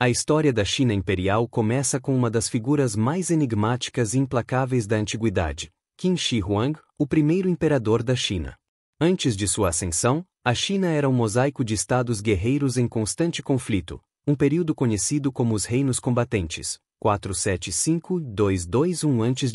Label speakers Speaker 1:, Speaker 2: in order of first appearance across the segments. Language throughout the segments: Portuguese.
Speaker 1: A história da China imperial começa com uma das figuras mais enigmáticas e implacáveis da antiguidade, Qin Shi Huang, o primeiro imperador da China. Antes de sua ascensão, a China era um mosaico de estados guerreiros em constante conflito, um período conhecido como os Reinos Combatentes, 475-221 a.C.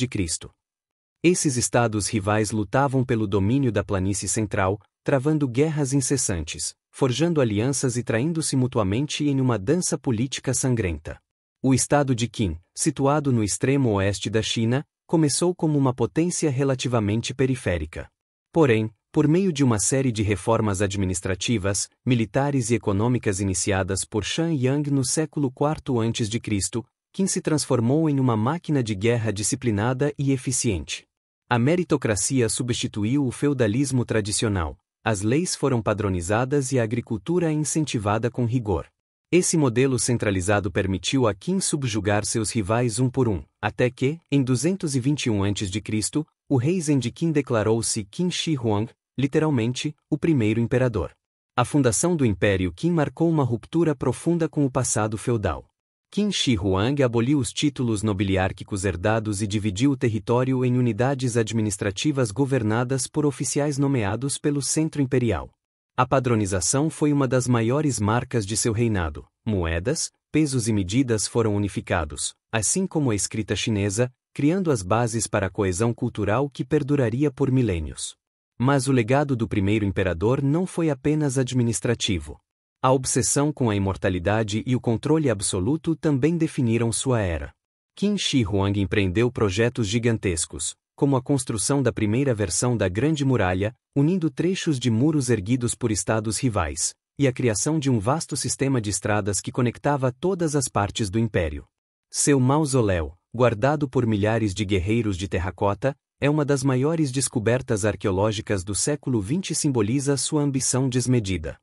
Speaker 1: Esses estados rivais lutavam pelo domínio da planície central, travando guerras incessantes, forjando alianças e traindo-se mutuamente em uma dança política sangrenta. O estado de Qin, situado no extremo oeste da China, começou como uma potência relativamente periférica. Porém, por meio de uma série de reformas administrativas, militares e econômicas iniciadas por Shan Yang no século IV a.C., Qin se transformou em uma máquina de guerra disciplinada e eficiente. A meritocracia substituiu o feudalismo tradicional, as leis foram padronizadas e a agricultura incentivada com rigor. Esse modelo centralizado permitiu a Qin subjugar seus rivais um por um, até que, em 221 a.C., o rei Zhen de Qin declarou-se Qin Shi Huang, literalmente, o primeiro imperador. A fundação do Império Qin marcou uma ruptura profunda com o passado feudal. Qin Shi Huang aboliu os títulos nobiliárquicos herdados e dividiu o território em unidades administrativas governadas por oficiais nomeados pelo centro imperial. A padronização foi uma das maiores marcas de seu reinado. Moedas, pesos e medidas foram unificados, assim como a escrita chinesa, criando as bases para a coesão cultural que perduraria por milênios. Mas o legado do primeiro imperador não foi apenas administrativo. A obsessão com a imortalidade e o controle absoluto também definiram sua era. Qin Shi Huang empreendeu projetos gigantescos, como a construção da primeira versão da Grande Muralha, unindo trechos de muros erguidos por estados rivais, e a criação de um vasto sistema de estradas que conectava todas as partes do império. Seu mausoléu, guardado por milhares de guerreiros de terracota, é uma das maiores descobertas arqueológicas do século XX e simboliza sua ambição desmedida.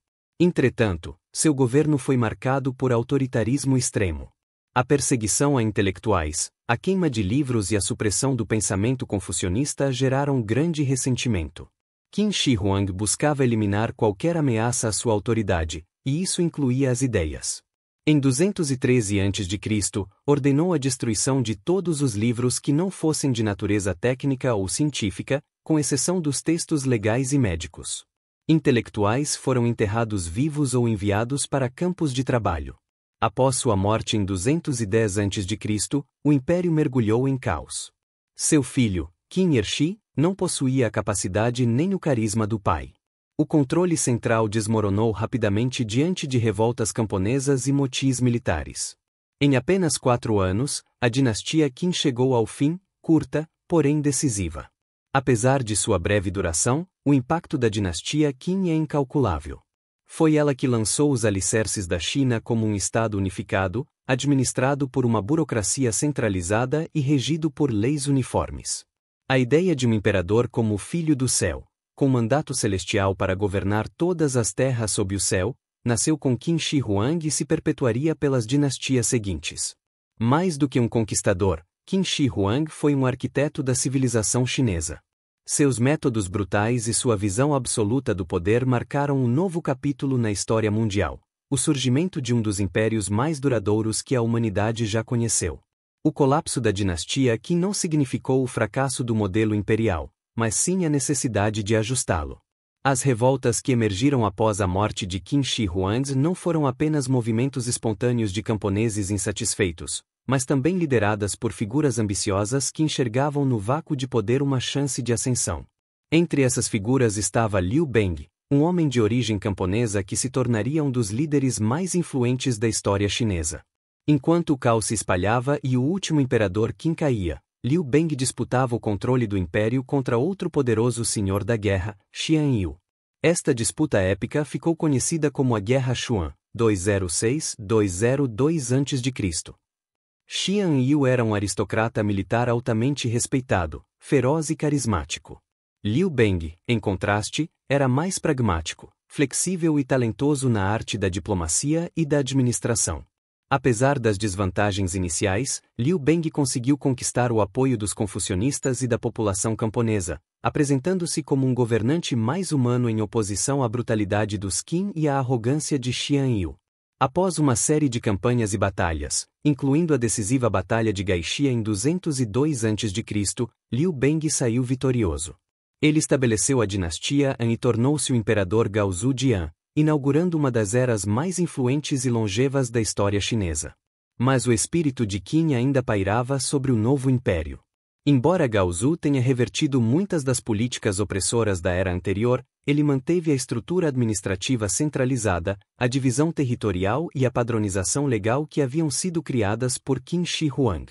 Speaker 1: Entretanto, seu governo foi marcado por autoritarismo extremo. A perseguição a intelectuais, a queima de livros e a supressão do pensamento confucionista geraram grande ressentimento. Qin Shi Huang buscava eliminar qualquer ameaça à sua autoridade, e isso incluía as ideias. Em 213 a.C., ordenou a destruição de todos os livros que não fossem de natureza técnica ou científica, com exceção dos textos legais e médicos. Intelectuais foram enterrados vivos ou enviados para campos de trabalho. Após sua morte em 210 a.C., o império mergulhou em caos. Seu filho, Qin Ershi, não possuía a capacidade nem o carisma do pai. O controle central desmoronou rapidamente diante de revoltas camponesas e motins militares. Em apenas 4 anos, a dinastia Qin chegou ao fim, curta, porém decisiva. Apesar de sua breve duração, o impacto da dinastia Qin é incalculável. Foi ela que lançou os alicerces da China como um estado unificado, administrado por uma burocracia centralizada e regido por leis uniformes. A ideia de um imperador como o filho do céu, com mandato celestial para governar todas as terras sob o céu, nasceu com Qin Shi Huang e se perpetuaria pelas dinastias seguintes. Mais do que um conquistador, Qin Shi Huang foi um arquiteto da civilização chinesa. Seus métodos brutais e sua visão absoluta do poder marcaram um novo capítulo na história mundial, o surgimento de um dos impérios mais duradouros que a humanidade já conheceu. O colapso da dinastia Qin não significou o fracasso do modelo imperial, mas sim a necessidade de ajustá-lo. As revoltas que emergiram após a morte de Qin Shi Huang não foram apenas movimentos espontâneos de camponeses insatisfeitos, mas também lideradas por figuras ambiciosas que enxergavam no vácuo de poder uma chance de ascensão. Entre essas figuras estava Liu Beng, um homem de origem camponesa que se tornaria um dos líderes mais influentes da história chinesa. Enquanto o caos se espalhava e o último imperador Qin caía, Liu Beng disputava o controle do império contra outro poderoso senhor da guerra, Xian Yu. Esta disputa épica ficou conhecida como a Guerra Xuan, 206-202 a.C. Xian Yu era um aristocrata militar altamente respeitado, feroz e carismático. Liu Beng, em contraste, era mais pragmático, flexível e talentoso na arte da diplomacia e da administração. Apesar das desvantagens iniciais, Liu Beng conseguiu conquistar o apoio dos confucionistas e da população camponesa, apresentando-se como um governante mais humano em oposição à brutalidade dos Qin e à arrogância de Xian Yu. Após uma série de campanhas e batalhas, incluindo a decisiva Batalha de Gaixia em 202 a.C., Liu Beng saiu vitorioso. Ele estabeleceu a dinastia Han e tornou-se o imperador Gaozu de Han, inaugurando uma das eras mais influentes e longevas da história chinesa. Mas o espírito de Qin ainda pairava sobre o novo império. Embora Gaozu tenha revertido muitas das políticas opressoras da era anterior, ele manteve a estrutura administrativa centralizada, a divisão territorial e a padronização legal que haviam sido criadas por Qin Shi Huang.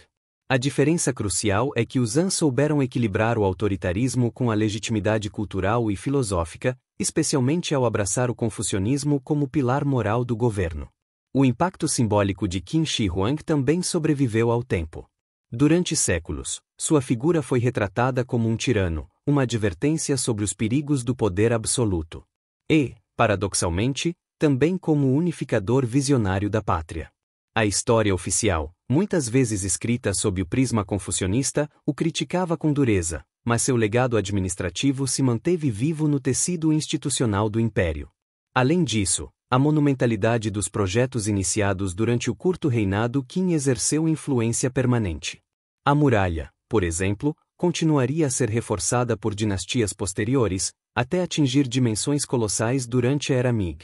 Speaker 1: A diferença crucial é que os Han souberam equilibrar o autoritarismo com a legitimidade cultural e filosófica, especialmente ao abraçar o confucionismo como pilar moral do governo. O impacto simbólico de Qin Shi Huang também sobreviveu ao tempo. Durante séculos, sua figura foi retratada como um tirano, uma advertência sobre os perigos do poder absoluto. E, paradoxalmente, também como o unificador visionário da pátria. A história oficial, muitas vezes escrita sob o prisma confucionista, o criticava com dureza, mas seu legado administrativo se manteve vivo no tecido institucional do império. Além disso, a monumentalidade dos projetos iniciados durante o curto reinado Qin exerceu influência permanente. A muralha, por exemplo, continuaria a ser reforçada por dinastias posteriores, até atingir dimensões colossais durante a era Ming.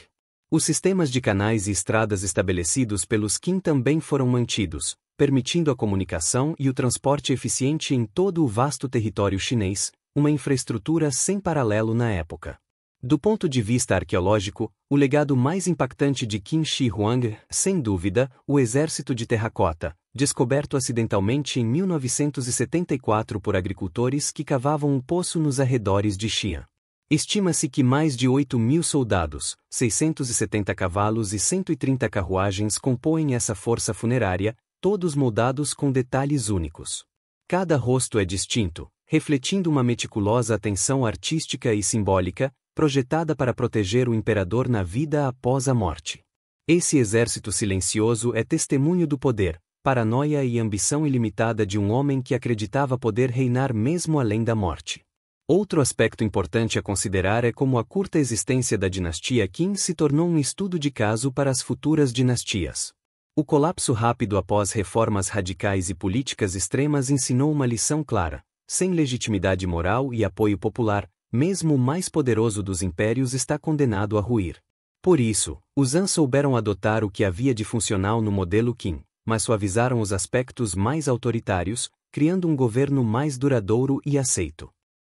Speaker 1: Os sistemas de canais e estradas estabelecidos pelos Qin também foram mantidos, permitindo a comunicação e o transporte eficiente em todo o vasto território chinês, uma infraestrutura sem paralelo na época. Do ponto de vista arqueológico, o legado mais impactante de Qin Shi Huang, sem dúvida, o exército de terracota, descoberto acidentalmente em 1974 por agricultores que cavavam um poço nos arredores de Xi'an. Estima-se que mais de 8.000 soldados, 670 cavalos e 130 carruagens compõem essa força funerária, todos moldados com detalhes únicos. Cada rosto é distinto, refletindo uma meticulosa atenção artística e simbólica, projetada para proteger o imperador na vida após a morte. Esse exército silencioso é testemunho do poder, paranoia e ambição ilimitada de um homem que acreditava poder reinar mesmo além da morte. Outro aspecto importante a considerar é como a curta existência da dinastia Qin se tornou um estudo de caso para as futuras dinastias. O colapso rápido após reformas radicais e políticas extremas ensinou uma lição clara: sem legitimidade moral e apoio popular, mesmo o mais poderoso dos impérios está condenado a ruir. Por isso, os Han souberam adotar o que havia de funcional no modelo Qin, mas suavizaram os aspectos mais autoritários, criando um governo mais duradouro e aceito.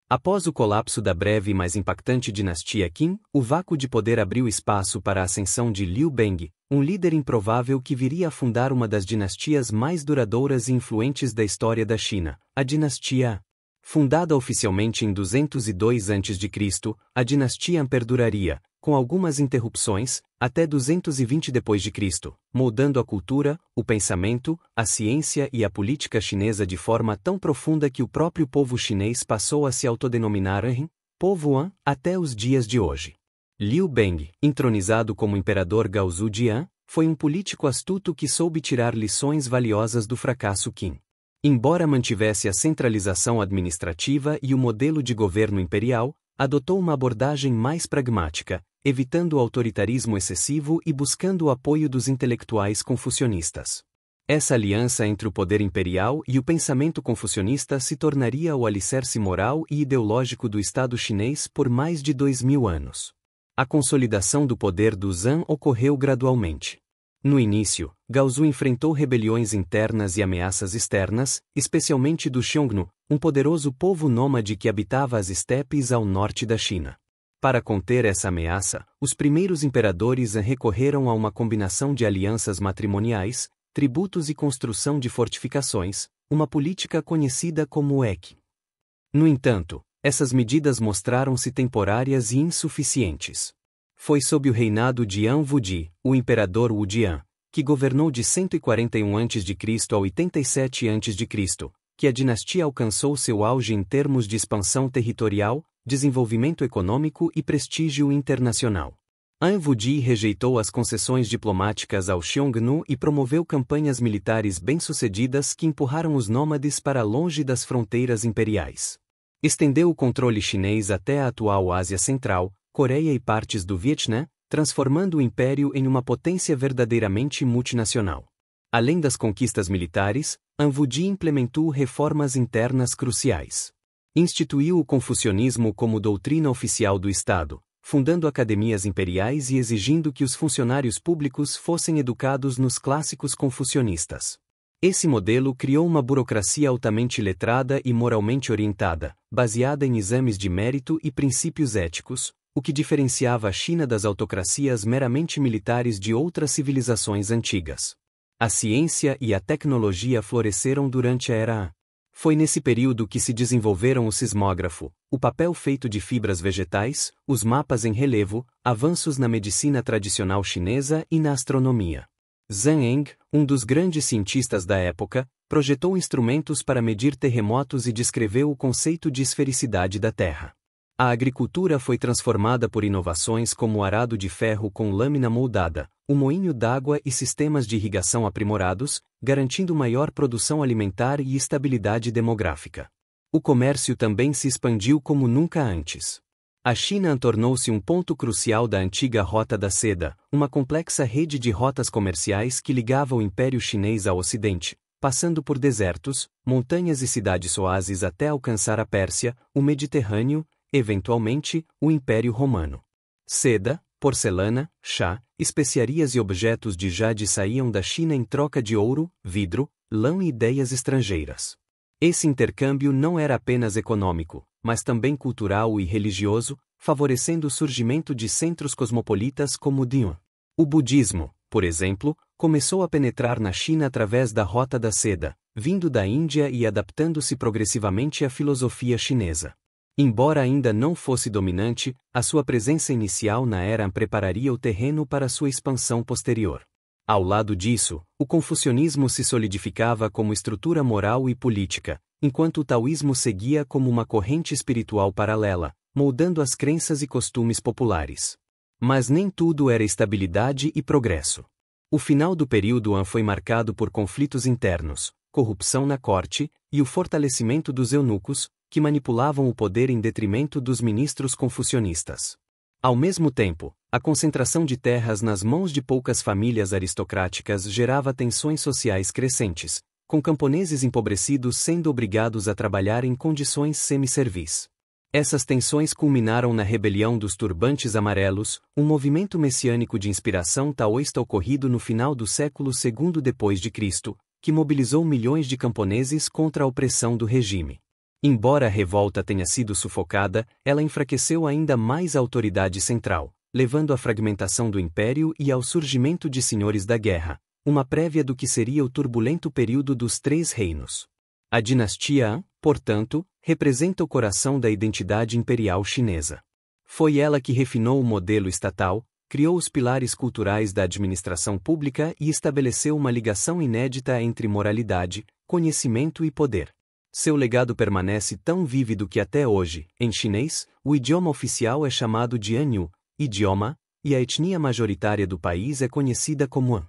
Speaker 1: Após o colapso da breve e mais impactante dinastia Qin, o vácuo de poder abriu espaço para a ascensão de Liu Beng, um líder improvável que viria a fundar uma das dinastias mais duradouras e influentes da história da China, a dinastia Han. Fundada oficialmente em 202 a.C., a dinastia Han perduraria, com algumas interrupções, até 220 d.C., moldando a cultura, o pensamento, a ciência e a política chinesa de forma tão profunda que o próprio povo chinês passou a se autodenominar Han, povo Han, até os dias de hoje. Liu Beng, entronizado como imperador Gaozu de Han, foi um político astuto que soube tirar lições valiosas do fracasso Qin. Embora mantivesse a centralização administrativa e o modelo de governo imperial, adotou uma abordagem mais pragmática, evitando o autoritarismo excessivo e buscando o apoio dos intelectuais confucionistas. Essa aliança entre o poder imperial e o pensamento confucionista se tornaria o alicerce moral e ideológico do Estado chinês por mais de 2.000 anos. A consolidação do poder dos Han ocorreu gradualmente. No início, Gaozu enfrentou rebeliões internas e ameaças externas, especialmente do Xiongnu, um poderoso povo nômade que habitava as estepes ao norte da China. Para conter essa ameaça, os primeiros imperadores recorreram a uma combinação de alianças matrimoniais, tributos e construção de fortificações, uma política conhecida como Eqin. No entanto, essas medidas mostraram-se temporárias e insuficientes. Foi sob o reinado de Han Wudi, o imperador Wudian, que governou de 141 a.C. a 87 a.C., que a dinastia alcançou seu auge em termos de expansão territorial, desenvolvimento econômico e prestígio internacional. Han Wudi rejeitou as concessões diplomáticas ao Xiongnu e promoveu campanhas militares bem-sucedidas que empurraram os nômades para longe das fronteiras imperiais. Estendeu o controle chinês até a atual Ásia Central, Coreia e partes do Vietnã, transformando o império em uma potência verdadeiramente multinacional. Além das conquistas militares, Han Wudi implementou reformas internas cruciais. Instituiu o confucionismo como doutrina oficial do Estado, fundando academias imperiais e exigindo que os funcionários públicos fossem educados nos clássicos confucionistas. Esse modelo criou uma burocracia altamente letrada e moralmente orientada, baseada em exames de mérito e princípios éticos, o que diferenciava a China das autocracias meramente militares de outras civilizações antigas. A ciência e a tecnologia floresceram durante a Era Han. Foi nesse período que se desenvolveram o sismógrafo, o papel feito de fibras vegetais, os mapas em relevo, avanços na medicina tradicional chinesa e na astronomia. Zhang Eng, um dos grandes cientistas da época, projetou instrumentos para medir terremotos e descreveu o conceito de esfericidade da Terra. A agricultura foi transformada por inovações como o arado de ferro com lâmina moldada, o moinho d'água e sistemas de irrigação aprimorados, garantindo maior produção alimentar e estabilidade demográfica. O comércio também se expandiu como nunca antes. A China tornou-se um ponto crucial da antiga Rota da Seda, uma complexa rede de rotas comerciais que ligava o Império Chinês ao Ocidente, passando por desertos, montanhas e cidades-oásis até alcançar a Pérsia, o Mediterrâneo, eventualmente, o Império Romano. Seda, porcelana, chá, especiarias e objetos de jade saíam da China em troca de ouro, vidro, lã e ideias estrangeiras. Esse intercâmbio não era apenas econômico, mas também cultural e religioso, favorecendo o surgimento de centros cosmopolitas como Dian. O budismo, por exemplo, começou a penetrar na China através da Rota da Seda, vindo da Índia e adaptando-se progressivamente à filosofia chinesa. Embora ainda não fosse dominante, a sua presença inicial na Era Han prepararia o terreno para sua expansão posterior. Ao lado disso, o confucionismo se solidificava como estrutura moral e política, enquanto o taoísmo seguia como uma corrente espiritual paralela, moldando as crenças e costumes populares. Mas nem tudo era estabilidade e progresso. O final do período Han foi marcado por conflitos internos, corrupção na corte, e o fortalecimento dos eunucos, que manipulavam o poder em detrimento dos ministros confucionistas. Ao mesmo tempo, a concentração de terras nas mãos de poucas famílias aristocráticas gerava tensões sociais crescentes, com camponeses empobrecidos sendo obrigados a trabalhar em condições semi-servis. Essas tensões culminaram na rebelião dos Turbantes Amarelos, um movimento messiânico de inspiração taoísta ocorrido no final do século II d.C., que mobilizou milhões de camponeses contra a opressão do regime. Embora a revolta tenha sido sufocada, ela enfraqueceu ainda mais a autoridade central, levando à fragmentação do império e ao surgimento de senhores da guerra, uma prévia do que seria o turbulento período dos Três Reinos. A dinastia Han, portanto, representa o coração da identidade imperial chinesa. Foi ela que refinou o modelo estatal, criou os pilares culturais da administração pública e estabeleceu uma ligação inédita entre moralidade, conhecimento e poder. Seu legado permanece tão vívido que até hoje, em chinês, o idioma oficial é chamado de Hanyu, idioma, e a etnia majoritária do país é conhecida como Han.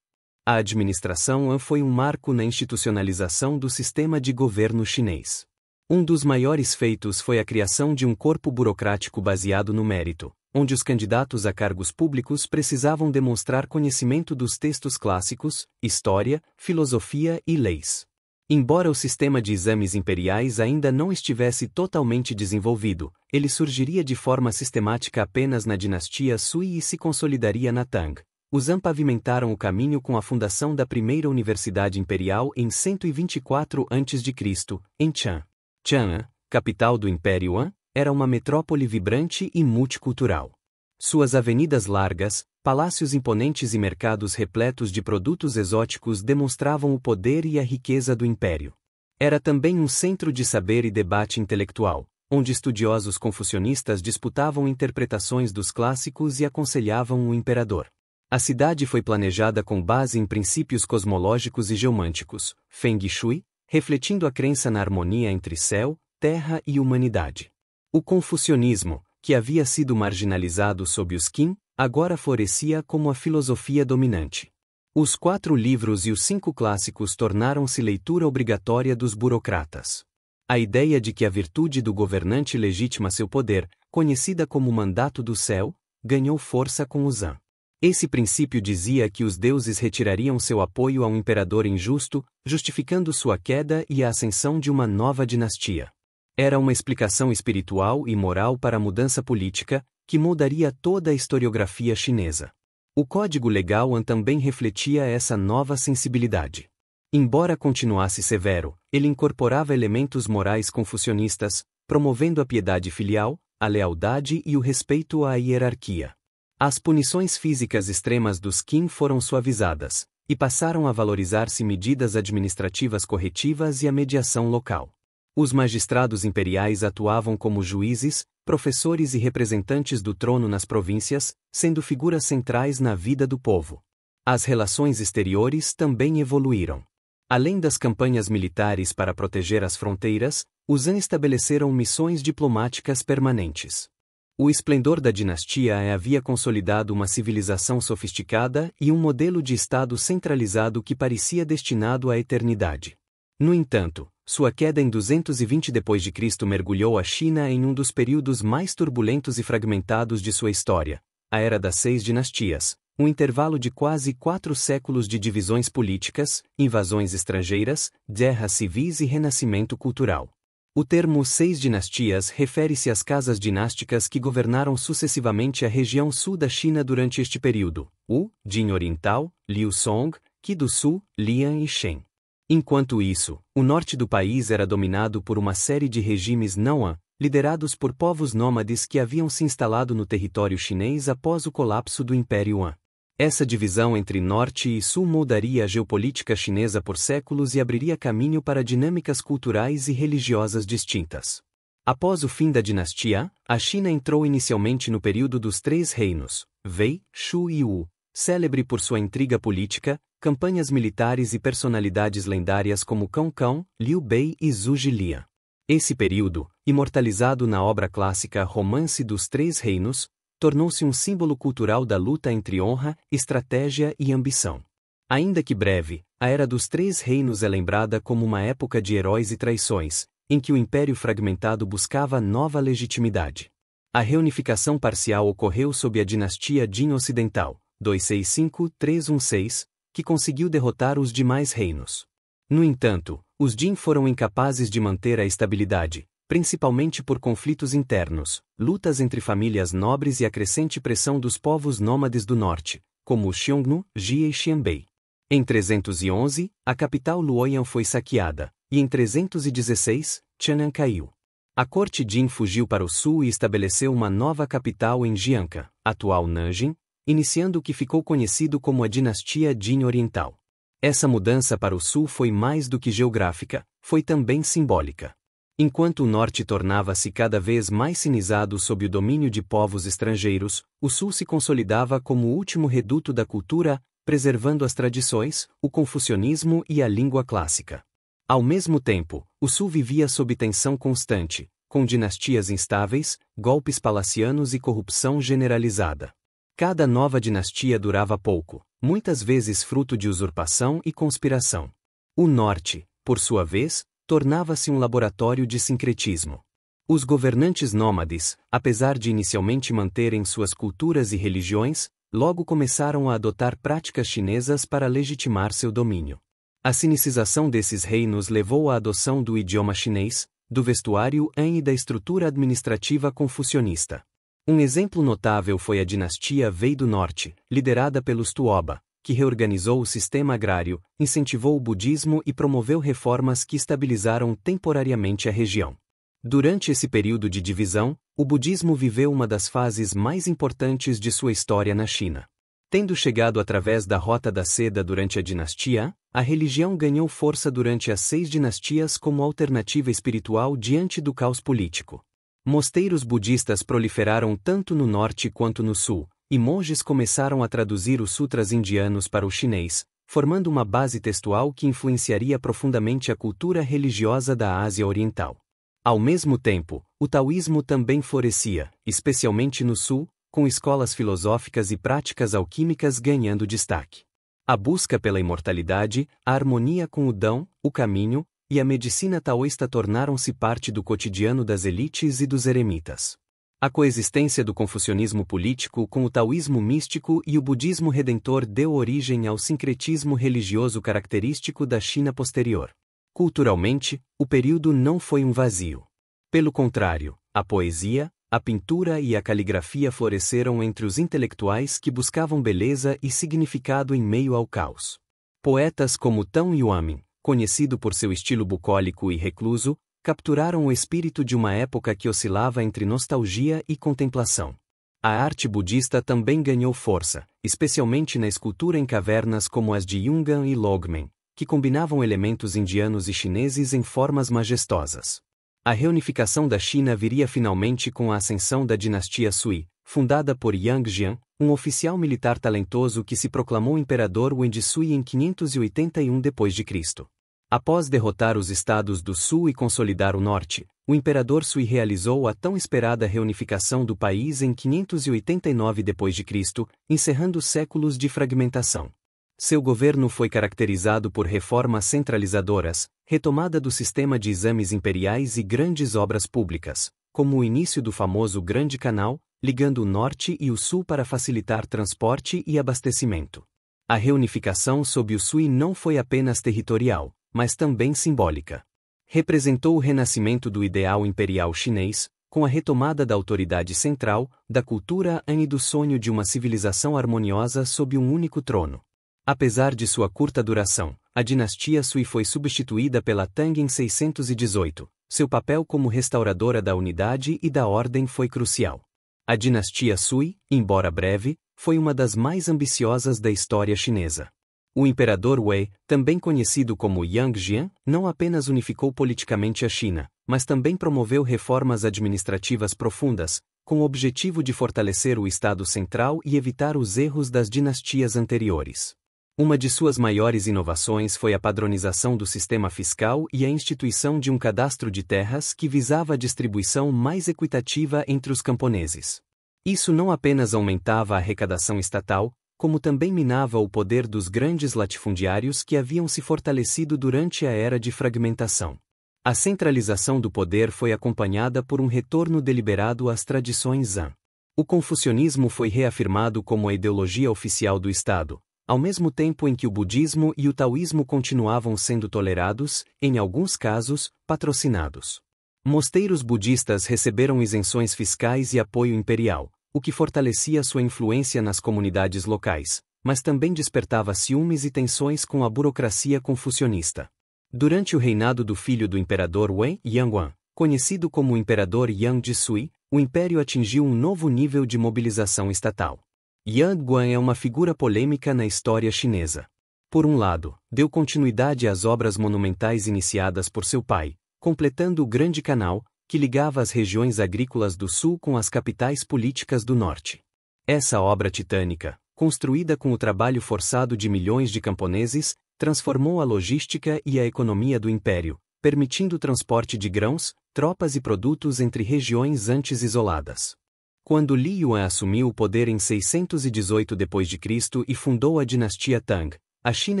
Speaker 1: A administração Han foi um marco na institucionalização do sistema de governo chinês. Um dos maiores feitos foi a criação de um corpo burocrático baseado no mérito, onde os candidatos a cargos públicos precisavam demonstrar conhecimento dos textos clássicos, história, filosofia e leis. Embora o sistema de exames imperiais ainda não estivesse totalmente desenvolvido, ele surgiria de forma sistemática apenas na dinastia Sui e se consolidaria na Tang. Os Han pavimentaram o caminho com a fundação da primeira universidade imperial em 124 a.C., em Ch'an. Ch'an, capital do Império Han, era uma metrópole vibrante e multicultural. Suas avenidas largas, palácios imponentes e mercados repletos de produtos exóticos demonstravam o poder e a riqueza do império. Era também um centro de saber e debate intelectual, onde estudiosos confucionistas disputavam interpretações dos clássicos e aconselhavam o imperador. A cidade foi planejada com base em princípios cosmológicos e geomânticos, Feng Shui, refletindo a crença na harmonia entre céu, terra e humanidade. O confucionismo, que havia sido marginalizado sob os Qin, agora florescia como a filosofia dominante. Os 4 livros e os 5 clássicos tornaram-se leitura obrigatória dos burocratas. A ideia de que a virtude do governante legitima seu poder, conhecida como mandato do céu, ganhou força com o Zan. Esse princípio dizia que os deuses retirariam seu apoio a um imperador injusto, justificando sua queda e a ascensão de uma nova dinastia. Era uma explicação espiritual e moral para a mudança política, que moldaria toda a historiografia chinesa. O Código Legal Han também refletia essa nova sensibilidade. Embora continuasse severo, ele incorporava elementos morais confucionistas, promovendo a piedade filial, a lealdade e o respeito à hierarquia. As punições físicas extremas dos Qin foram suavizadas, e passaram a valorizar-se medidas administrativas corretivas e a mediação local. Os magistrados imperiais atuavam como juízes, professores e representantes do trono nas províncias, sendo figuras centrais na vida do povo. As relações exteriores também evoluíram. Além das campanhas militares para proteger as fronteiras, os Han estabeleceram missões diplomáticas permanentes. O esplendor da dinastia havia consolidado uma civilização sofisticada e um modelo de Estado centralizado que parecia destinado à eternidade. No entanto, sua queda em 220 d.C. mergulhou a China em um dos períodos mais turbulentos e fragmentados de sua história, a Era das Seis Dinastias, um intervalo de quase 4 séculos de divisões políticas, invasões estrangeiras, guerras civis e renascimento cultural. O termo Seis Dinastias refere-se às casas dinásticas que governaram sucessivamente a região sul da China durante este período: Wu, Jin Oriental, Liu Song, Qi do Sul, Lian e Shen. Enquanto isso, o norte do país era dominado por uma série de regimes não Han, liderados por povos nômades que haviam se instalado no território chinês após o colapso do Império Han. Essa divisão entre norte e sul moldaria a geopolítica chinesa por séculos e abriria caminho para dinâmicas culturais e religiosas distintas. Após o fim da dinastia, a China entrou inicialmente no período dos Três Reinos, Wei, Shu e Wu, célebre por sua intriga política, campanhas militares e personalidades lendárias como Cao Cao, Liu Bei e Zhu Jilian. Esse período, imortalizado na obra clássica Romance dos Três Reinos, tornou-se um símbolo cultural da luta entre honra, estratégia e ambição. Ainda que breve, a Era dos Três Reinos é lembrada como uma época de heróis e traições, em que o império fragmentado buscava nova legitimidade. A reunificação parcial ocorreu sob a dinastia Jin Ocidental, 265-316, que conseguiu derrotar os demais reinos. No entanto, os Jin foram incapazes de manter a estabilidade, principalmente por conflitos internos, lutas entre famílias nobres e a crescente pressão dos povos nômades do norte, como Xiongnu, Jie e Xianbei. Em 311, a capital Luoyang foi saqueada, e em 316, Chang'an caiu. A corte Jin fugiu para o sul e estabeleceu uma nova capital em Jiangkan, atual Nanjing, iniciando o que ficou conhecido como a dinastia Jin Oriental. Essa mudança para o sul foi mais do que geográfica, foi também simbólica. Enquanto o norte tornava-se cada vez mais cinizado sob o domínio de povos estrangeiros, o sul se consolidava como o último reduto da cultura, preservando as tradições, o confucionismo e a língua clássica. Ao mesmo tempo, o sul vivia sob tensão constante, com dinastias instáveis, golpes palacianos e corrupção generalizada. Cada nova dinastia durava pouco, muitas vezes fruto de usurpação e conspiração. O norte, por sua vez, tornava-se um laboratório de sincretismo. Os governantes nômades, apesar de inicialmente manterem suas culturas e religiões, logo começaram a adotar práticas chinesas para legitimar seu domínio. A sinicização desses reinos levou à adoção do idioma chinês, do vestuário Han e da estrutura administrativa confucionista. Um exemplo notável foi a dinastia Wei do Norte, liderada pelos Tuoba, que reorganizou o sistema agrário, incentivou o budismo e promoveu reformas que estabilizaram temporariamente a região. Durante esse período de divisão, o budismo viveu uma das fases mais importantes de sua história na China. Tendo chegado através da Rota da Seda durante a dinastia Han, a religião ganhou força durante as 6 dinastias como alternativa espiritual diante do caos político. Mosteiros budistas proliferaram tanto no norte quanto no sul, e monges começaram a traduzir os sutras indianos para o chinês, formando uma base textual que influenciaria profundamente a cultura religiosa da Ásia Oriental. Ao mesmo tempo, o taoísmo também florescia, especialmente no sul, com escolas filosóficas e práticas alquímicas ganhando destaque. A busca pela imortalidade, a harmonia com o Dão, o caminho, e a medicina taoísta tornaram-se parte do cotidiano das elites e dos eremitas. A coexistência do confucionismo político com o taoísmo místico e o budismo redentor deu origem ao sincretismo religioso característico da China posterior. Culturalmente, o período não foi um vazio. Pelo contrário, a poesia, a pintura e a caligrafia floresceram entre os intelectuais que buscavam beleza e significado em meio ao caos. Poetas como Tang Yuanmin, conhecido por seu estilo bucólico e recluso, capturaram o espírito de uma época que oscilava entre nostalgia e contemplação. A arte budista também ganhou força, especialmente na escultura em cavernas como as de Yungan e Logmen, que combinavam elementos indianos e chineses em formas majestosas. A reunificação da China viria finalmente com a ascensão da dinastia Sui, fundada por Yang Jian, um oficial militar talentoso que se proclamou imperador Wen de Sui em 581 d.C. Após derrotar os estados do sul e consolidar o norte, o imperador Sui realizou a tão esperada reunificação do país em 589 d.C., encerrando séculos de fragmentação. Seu governo foi caracterizado por reformas centralizadoras, retomada do sistema de exames imperiais e grandes obras públicas, como o início do famoso Grande Canal, ligando o norte e o sul para facilitar transporte e abastecimento. A reunificação sob o Sui não foi apenas territorial, mas também simbólica. Representou o renascimento do ideal imperial chinês, com a retomada da autoridade central, da cultura Han e do sonho de uma civilização harmoniosa sob um único trono. Apesar de sua curta duração, a dinastia Sui foi substituída pela Tang em 618. Seu papel como restauradora da unidade e da ordem foi crucial. A dinastia Sui, embora breve, foi uma das mais ambiciosas da história chinesa. O imperador Wei, também conhecido como Yang Jian, não apenas unificou politicamente a China, mas também promoveu reformas administrativas profundas, com o objetivo de fortalecer o Estado central e evitar os erros das dinastias anteriores. Uma de suas maiores inovações foi a padronização do sistema fiscal e a instituição de um cadastro de terras que visava a distribuição mais equitativa entre os camponeses. Isso não apenas aumentava a arrecadação estatal, como também minava o poder dos grandes latifundiários que haviam se fortalecido durante a era de fragmentação. A centralização do poder foi acompanhada por um retorno deliberado às tradições Han. O confucionismo foi reafirmado como a ideologia oficial do Estado, ao mesmo tempo em que o budismo e o taoísmo continuavam sendo tolerados, em alguns casos, patrocinados. Mosteiros budistas receberam isenções fiscais e apoio imperial, o que fortalecia sua influência nas comunidades locais, mas também despertava ciúmes e tensões com a burocracia confucionista. Durante o reinado do filho do imperador Wen Yangguan, conhecido como o imperador Yang de Sui, o império atingiu um novo nível de mobilização estatal. Yangguan é uma figura polêmica na história chinesa. Por um lado, deu continuidade às obras monumentais iniciadas por seu pai, completando o Grande Canal, que ligava as regiões agrícolas do sul com as capitais políticas do norte. Essa obra titânica, construída com o trabalho forçado de milhões de camponeses, transformou a logística e a economia do império, permitindo o transporte de grãos, tropas e produtos entre regiões antes isoladas. Quando Li Yuan assumiu o poder em 618 d.C. e fundou a dinastia Tang, a China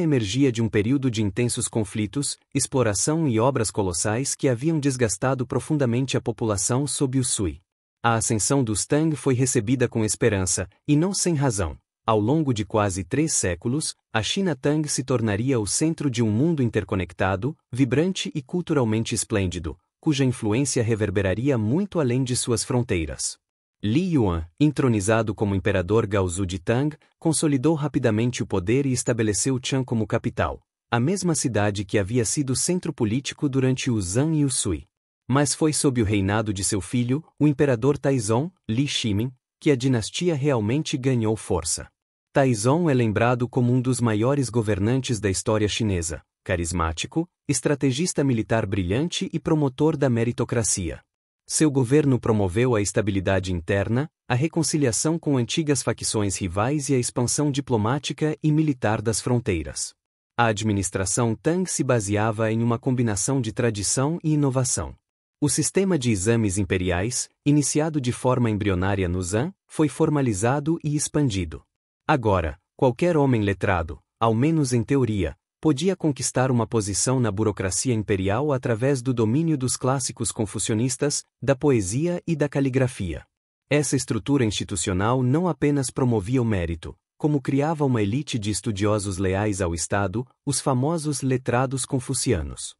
Speaker 1: emergia de um período de intensos conflitos, exploração e obras colossais que haviam desgastado profundamente a população sob o Sui. A ascensão dos Tang foi recebida com esperança, e não sem razão. Ao longo de quase 3 séculos, a China Tang se tornaria o centro de um mundo interconectado, vibrante e culturalmente esplêndido, cuja influência reverberaria muito além de suas fronteiras. Li Yuan, entronizado como imperador Gaozu de Tang, consolidou rapidamente o poder e estabeleceu Chang como capital, a mesma cidade que havia sido centro político durante o Zhang e o Sui. Mas foi sob o reinado de seu filho, o imperador Taizong, Li Shimin, que a dinastia realmente ganhou força. Taizong é lembrado como um dos maiores governantes da história chinesa, carismático, estrategista militar brilhante e promotor da meritocracia. Seu governo promoveu a estabilidade interna, a reconciliação com antigas facções rivais e a expansão diplomática e militar das fronteiras. A administração Tang se baseava em uma combinação de tradição e inovação. O sistema de exames imperiais, iniciado de forma embrionária no Zhang, foi formalizado e expandido. Agora, qualquer homem letrado, ao menos em teoria, podia conquistar uma posição na burocracia imperial através do domínio dos clássicos confucionistas, da poesia e da caligrafia. Essa estrutura institucional não apenas promovia o mérito, como criava uma elite de estudiosos leais ao Estado, os famosos letrados confucianos.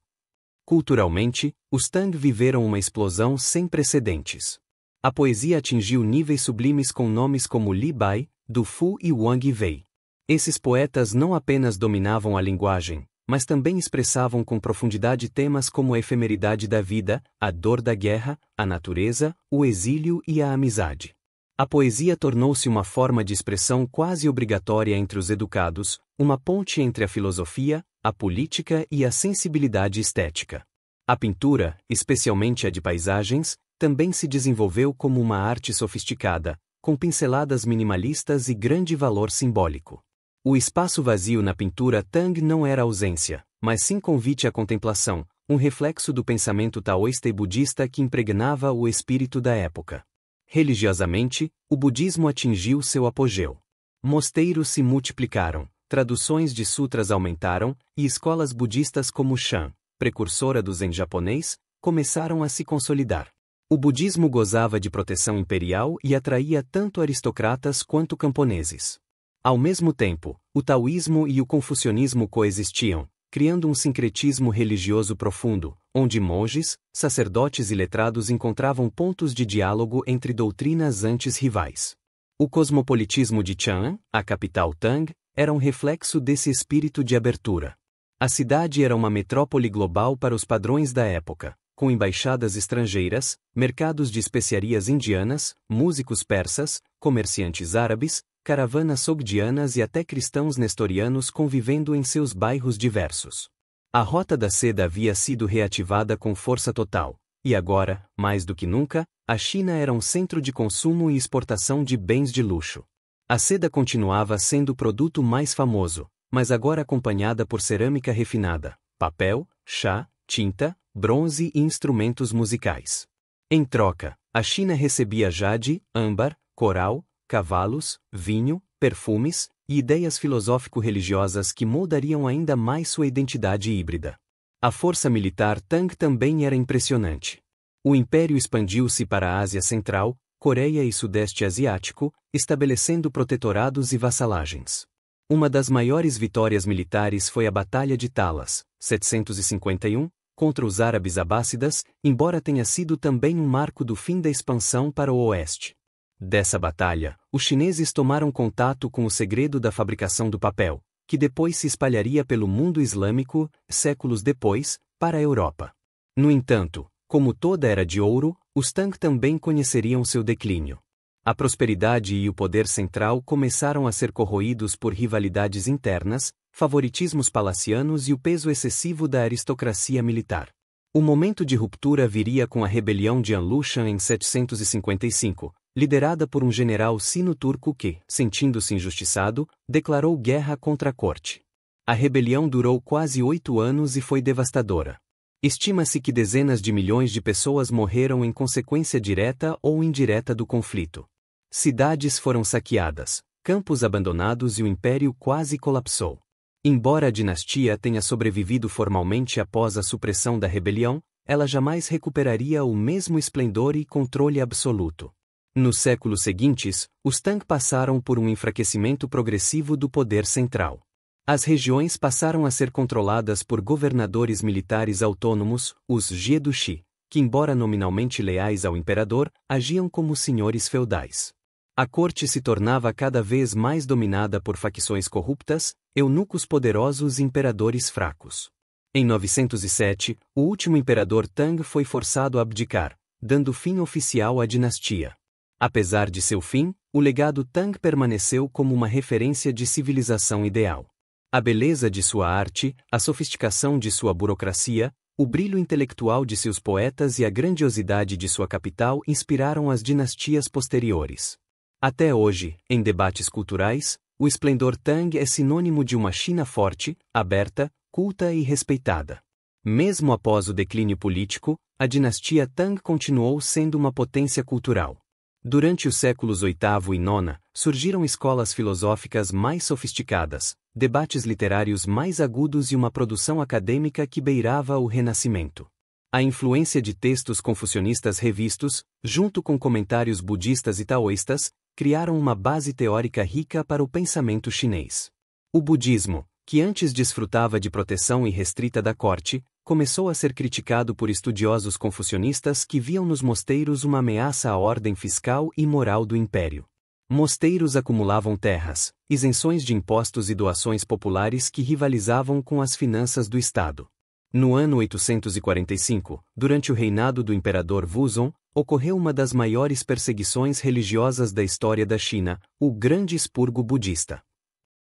Speaker 1: Culturalmente, os Tang viveram uma explosão sem precedentes. A poesia atingiu níveis sublimes com nomes como Li Bai, Du Fu e Wang Wei. Esses poetas não apenas dominavam a linguagem, mas também expressavam com profundidade temas como a efemeridade da vida, a dor da guerra, a natureza, o exílio e a amizade. A poesia tornou-se uma forma de expressão quase obrigatória entre os educados, uma ponte entre a filosofia, a política e a sensibilidade estética. A pintura, especialmente a de paisagens, também se desenvolveu como uma arte sofisticada, com pinceladas minimalistas e grande valor simbólico. O espaço vazio na pintura Tang não era ausência, mas sim convite à contemplação, um reflexo do pensamento taoísta e budista que impregnava o espírito da época. Religiosamente, o budismo atingiu seu apogeu. Mosteiros se multiplicaram, traduções de sutras aumentaram, e escolas budistas como Shan, precursora do Zen japonês, começaram a se consolidar. O budismo gozava de proteção imperial e atraía tanto aristocratas quanto camponeses. Ao mesmo tempo, o taoísmo e o confucionismo coexistiam, criando um sincretismo religioso profundo, onde monges, sacerdotes e letrados encontravam pontos de diálogo entre doutrinas antes rivais. O cosmopolitismo de Chang'an, a capital Tang, era um reflexo desse espírito de abertura. A cidade era uma metrópole global para os padrões da época, com embaixadas estrangeiras, mercados de especiarias indianas, músicos persas, comerciantes árabes, caravanas sogdianas e até cristãos nestorianos convivendo em seus bairros diversos. A Rota da Seda havia sido reativada com força total, e agora, mais do que nunca, a China era um centro de consumo e exportação de bens de luxo. A seda continuava sendo o produto mais famoso, mas agora acompanhada por cerâmica refinada, papel, chá, tinta, bronze e instrumentos musicais. Em troca, a China recebia jade, âmbar, coral, cavalos, vinho, perfumes e ideias filosófico-religiosas que moldariam ainda mais sua identidade híbrida. A força militar Tang também era impressionante. O império expandiu-se para a Ásia Central, Coreia e Sudeste Asiático, estabelecendo protetorados e vassalagens. Uma das maiores vitórias militares foi a Batalha de Talas, 751, contra os árabes abássidas, embora tenha sido também um marco do fim da expansão para o oeste. Dessa batalha, os chineses tomaram contato com o segredo da fabricação do papel, que depois se espalharia pelo mundo islâmico, séculos depois, para a Europa. No entanto, como toda era de ouro, os Tang também conheceriam seu declínio. A prosperidade e o poder central começaram a ser corroídos por rivalidades internas, favoritismos palacianos e o peso excessivo da aristocracia militar. O momento de ruptura viria com a rebelião de Anlushan em 755, liderada por um general sino-turco que, sentindo-se injustiçado, declarou guerra contra a corte. A rebelião durou quase 8 anos e foi devastadora. Estima-se que dezenas de milhões de pessoas morreram em consequência direta ou indireta do conflito. Cidades foram saqueadas, campos abandonados e o império quase colapsou. Embora a dinastia tenha sobrevivido formalmente após a supressão da rebelião, ela jamais recuperaria o mesmo esplendor e controle absoluto. Nos séculos seguintes, os Tang passaram por um enfraquecimento progressivo do poder central. As regiões passaram a ser controladas por governadores militares autônomos, os Jiedushi, que embora nominalmente leais ao imperador, agiam como senhores feudais. A corte se tornava cada vez mais dominada por facções corruptas, eunucos poderosos e imperadores fracos. Em 907, o último imperador Tang foi forçado a abdicar, dando fim oficial à dinastia. Apesar de seu fim, o legado Tang permaneceu como uma referência de civilização ideal. A beleza de sua arte, a sofisticação de sua burocracia, o brilho intelectual de seus poetas e a grandiosidade de sua capital inspiraram as dinastias posteriores. Até hoje, em debates culturais, o esplendor Tang é sinônimo de uma China forte, aberta, culta e respeitada. Mesmo após o declínio político, a dinastia Tang continuou sendo uma potência cultural. Durante os séculos VIII e IX, surgiram escolas filosóficas mais sofisticadas, debates literários mais agudos e uma produção acadêmica que beirava o Renascimento. A influência de textos confucionistas revistos, junto com comentários budistas e taoístas, criaram uma base teórica rica para o pensamento chinês. O budismo, que antes desfrutava de proteção irrestrita da corte, começou a ser criticado por estudiosos confucionistas que viam nos mosteiros uma ameaça à ordem fiscal e moral do império. Mosteiros acumulavam terras, isenções de impostos e doações populares que rivalizavam com as finanças do Estado. No ano 845, durante o reinado do imperador Wuzong, ocorreu uma das maiores perseguições religiosas da história da China, o Grande Expurgo Budista.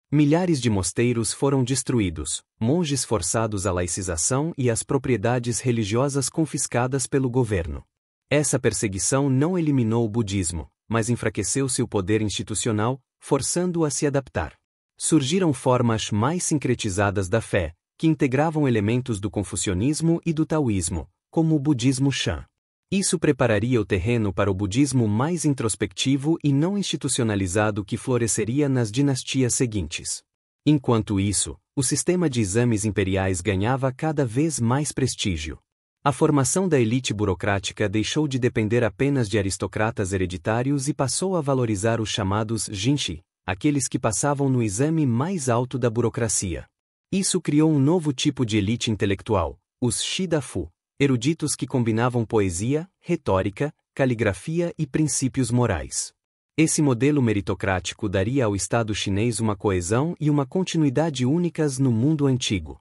Speaker 1: Milhares de mosteiros foram destruídos, monges forçados à laicização e as propriedades religiosas confiscadas pelo governo. Essa perseguição não eliminou o budismo, mas enfraqueceu seu poder institucional, forçando-o a se adaptar. Surgiram formas mais sincretizadas da fé, que integravam elementos do confucionismo e do taoísmo, como o budismo Shan. Isso prepararia o terreno para o budismo mais introspectivo e não institucionalizado que floresceria nas dinastias seguintes. Enquanto isso, o sistema de exames imperiais ganhava cada vez mais prestígio. A formação da elite burocrática deixou de depender apenas de aristocratas hereditários e passou a valorizar os chamados jinshi, aqueles que passavam no exame mais alto da burocracia. Isso criou um novo tipo de elite intelectual, os shidafu, eruditos que combinavam poesia, retórica, caligrafia e princípios morais. Esse modelo meritocrático daria ao Estado chinês uma coesão e uma continuidade únicas no mundo antigo.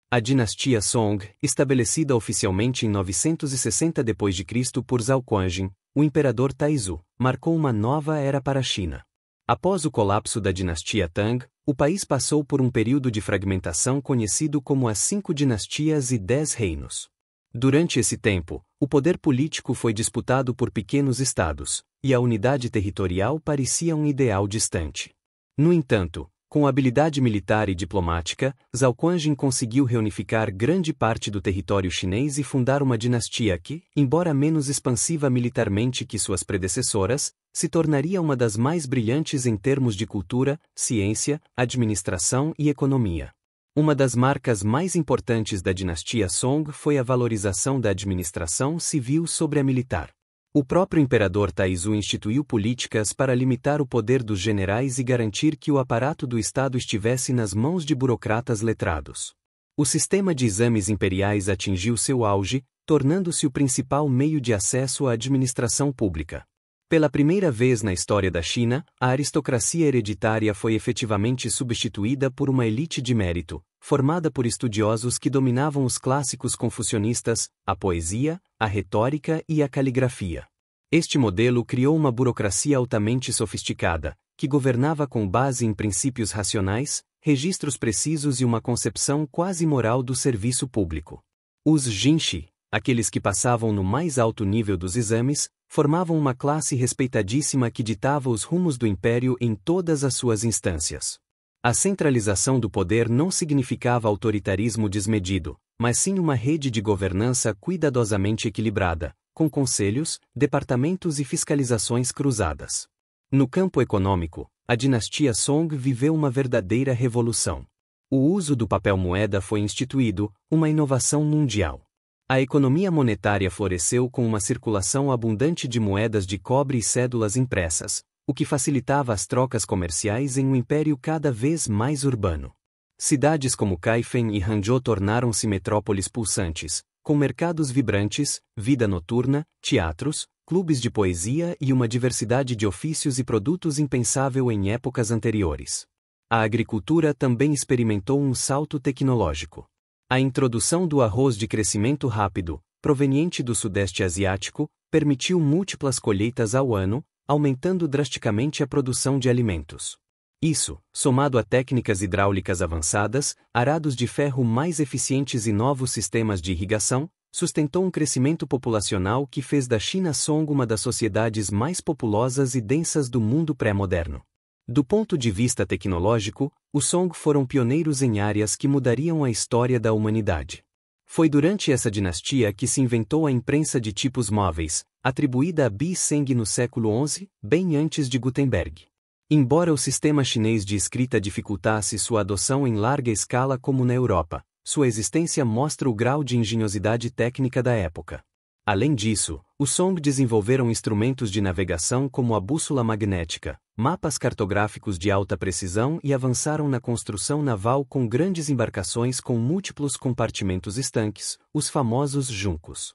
Speaker 1: A dinastia Song, estabelecida oficialmente em 960 d.C. por Zhao Quanjin, o imperador Taizu, marcou uma nova era para a China. Após o colapso da dinastia Tang, o país passou por um período de fragmentação conhecido como as 5 dinastias e 10 reinos. Durante esse tempo, o poder político foi disputado por pequenos estados, e a unidade territorial parecia um ideal distante. No entanto, com habilidade militar e diplomática, Zhao Quanjin conseguiu reunificar grande parte do território chinês e fundar uma dinastia que, embora menos expansiva militarmente que suas predecessoras, se tornaria uma das mais brilhantes em termos de cultura, ciência, administração e economia. Uma das marcas mais importantes da dinastia Song foi a valorização da administração civil sobre a militar. O próprio imperador Taizu instituiu políticas para limitar o poder dos generais e garantir que o aparato do Estado estivesse nas mãos de burocratas letrados. O sistema de exames imperiais atingiu seu auge, tornando-se o principal meio de acesso à administração pública. Pela primeira vez na história da China, a aristocracia hereditária foi efetivamente substituída por uma elite de mérito, formada por estudiosos que dominavam os clássicos confucionistas, a poesia, a retórica e a caligrafia. Este modelo criou uma burocracia altamente sofisticada, que governava com base em princípios racionais, registros precisos e uma concepção quase moral do serviço público. Os jinshi, aqueles que passavam no mais alto nível dos exames, formavam uma classe respeitadíssima que ditava os rumos do império em todas as suas instâncias. A centralização do poder não significava autoritarismo desmedido, mas sim uma rede de governança cuidadosamente equilibrada, com conselhos, departamentos e fiscalizações cruzadas. No campo econômico, a dinastia Song viveu uma verdadeira revolução. O uso do papel moeda foi instituído, uma inovação mundial. A economia monetária floresceu com uma circulação abundante de moedas de cobre e cédulas impressas, o que facilitava as trocas comerciais em um império cada vez mais urbano. Cidades como Kaifeng e Hangzhou tornaram-se metrópoles pulsantes, com mercados vibrantes, vida noturna, teatros, clubes de poesia e uma diversidade de ofícios e produtos impensável em épocas anteriores. A agricultura também experimentou um salto tecnológico. A introdução do arroz de crescimento rápido, proveniente do Sudeste Asiático, permitiu múltiplas colheitas ao ano, aumentando drasticamente a produção de alimentos. Isso, somado a técnicas hidráulicas avançadas, arados de ferro mais eficientes e novos sistemas de irrigação, sustentou um crescimento populacional que fez da China Song uma das sociedades mais populosas e densas do mundo pré-moderno. Do ponto de vista tecnológico, os Song foram pioneiros em áreas que mudariam a história da humanidade. Foi durante essa dinastia que se inventou a imprensa de tipos móveis, atribuída a Bi Zheng no século XI, bem antes de Gutenberg. Embora o sistema chinês de escrita dificultasse sua adoção em larga escala como na Europa, Sua existência mostra o grau de engenhosidade técnica da época. Além disso, os Song desenvolveram instrumentos de navegação como a bússola magnética, mapas cartográficos de alta precisão e avançaram na construção naval com grandes embarcações com múltiplos compartimentos estanques, os famosos juncos.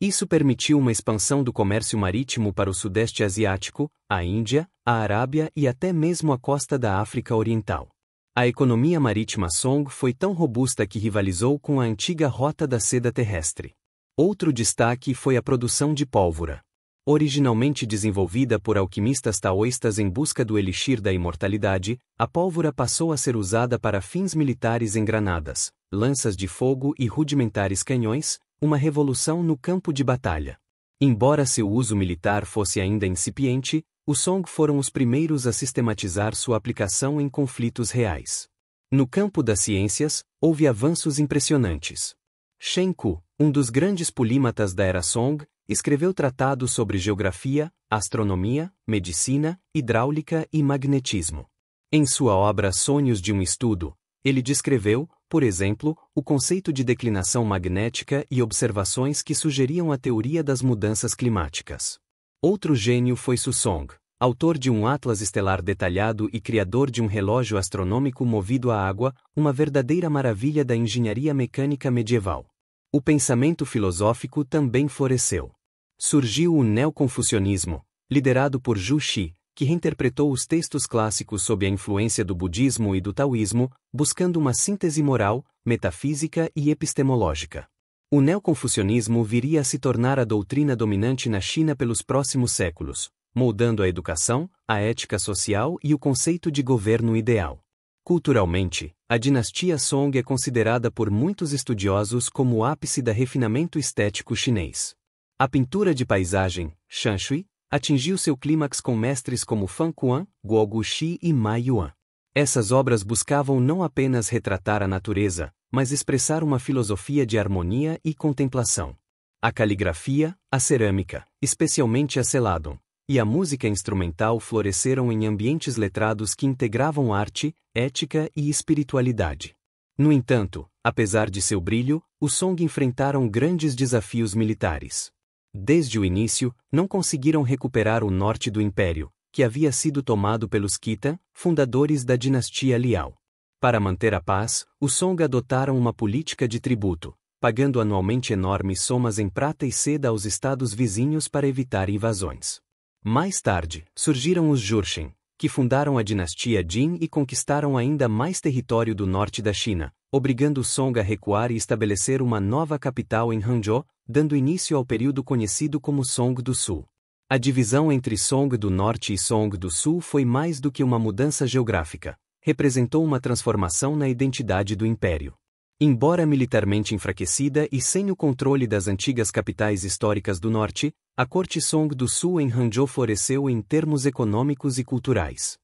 Speaker 1: Isso permitiu uma expansão do comércio marítimo para o Sudeste Asiático, a Índia, a Arábia e até mesmo a costa da África Oriental. A economia marítima Song foi tão robusta que rivalizou com a antiga Rota da Seda terrestre. Outro destaque foi a produção de pólvora. Originalmente desenvolvida por alquimistas taoístas em busca do elixir da imortalidade, a pólvora passou a ser usada para fins militares em granadas, lanças de fogo e rudimentares canhões, uma revolução no campo de batalha. Embora seu uso militar fosse ainda incipiente, os Song foram os primeiros a sistematizar sua aplicação em conflitos reais. No campo das ciências, houve avanços impressionantes. Shen Ku, um dos grandes polímatas da era Song, escreveu tratados sobre geografia, astronomia, medicina, hidráulica e magnetismo. Em sua obra Sonhos de um Estudo, ele descreveu, por exemplo, o conceito de declinação magnética e observações que sugeriam a teoria das mudanças climáticas. Outro gênio foi Su Song, autor de um atlas estelar detalhado e criador de um relógio astronômico movido a água, uma verdadeira maravilha da engenharia mecânica medieval. O pensamento filosófico também floresceu. Surgiu o neoconfucionismo, liderado por Zhu Xi, que reinterpretou os textos clássicos sob a influência do budismo e do taoísmo, buscando uma síntese moral, metafísica e epistemológica. O neoconfucionismo viria a se tornar a doutrina dominante na China pelos próximos séculos, moldando a educação, a ética social e o conceito de governo ideal. Culturalmente, a dinastia Song é considerada por muitos estudiosos como o ápice do refinamento estético chinês. A pintura de paisagem, Shanshui, atingiu seu clímax com mestres como Fan Kuan, Guo Guxi e Ma Yuan. Essas obras buscavam não apenas retratar a natureza, mas expressar uma filosofia de harmonia e contemplação. A caligrafia, a cerâmica, especialmente a Celadon, e a música instrumental floresceram em ambientes letrados que integravam arte, ética e espiritualidade. No entanto, apesar de seu brilho, os Song enfrentaram grandes desafios militares. Desde o início, não conseguiram recuperar o norte do império, que havia sido tomado pelos Khitan, fundadores da dinastia Liao. Para manter a paz, os Song adotaram uma política de tributo, pagando anualmente enormes somas em prata e seda aos estados vizinhos para evitar invasões. Mais tarde, surgiram os Jurchen, que fundaram a dinastia Jin e conquistaram ainda mais território do norte da China, obrigando os Song a recuar e estabelecer uma nova capital em Hangzhou, dando início ao período conhecido como Song do Sul. A divisão entre Song do Norte e Song do Sul foi mais do que uma mudança geográfica, representou uma transformação na identidade do império. Embora militarmente enfraquecida e sem o controle das antigas capitais históricas do norte, a corte Song do Sul em Hangzhou floresceu em termos econômicos e culturais.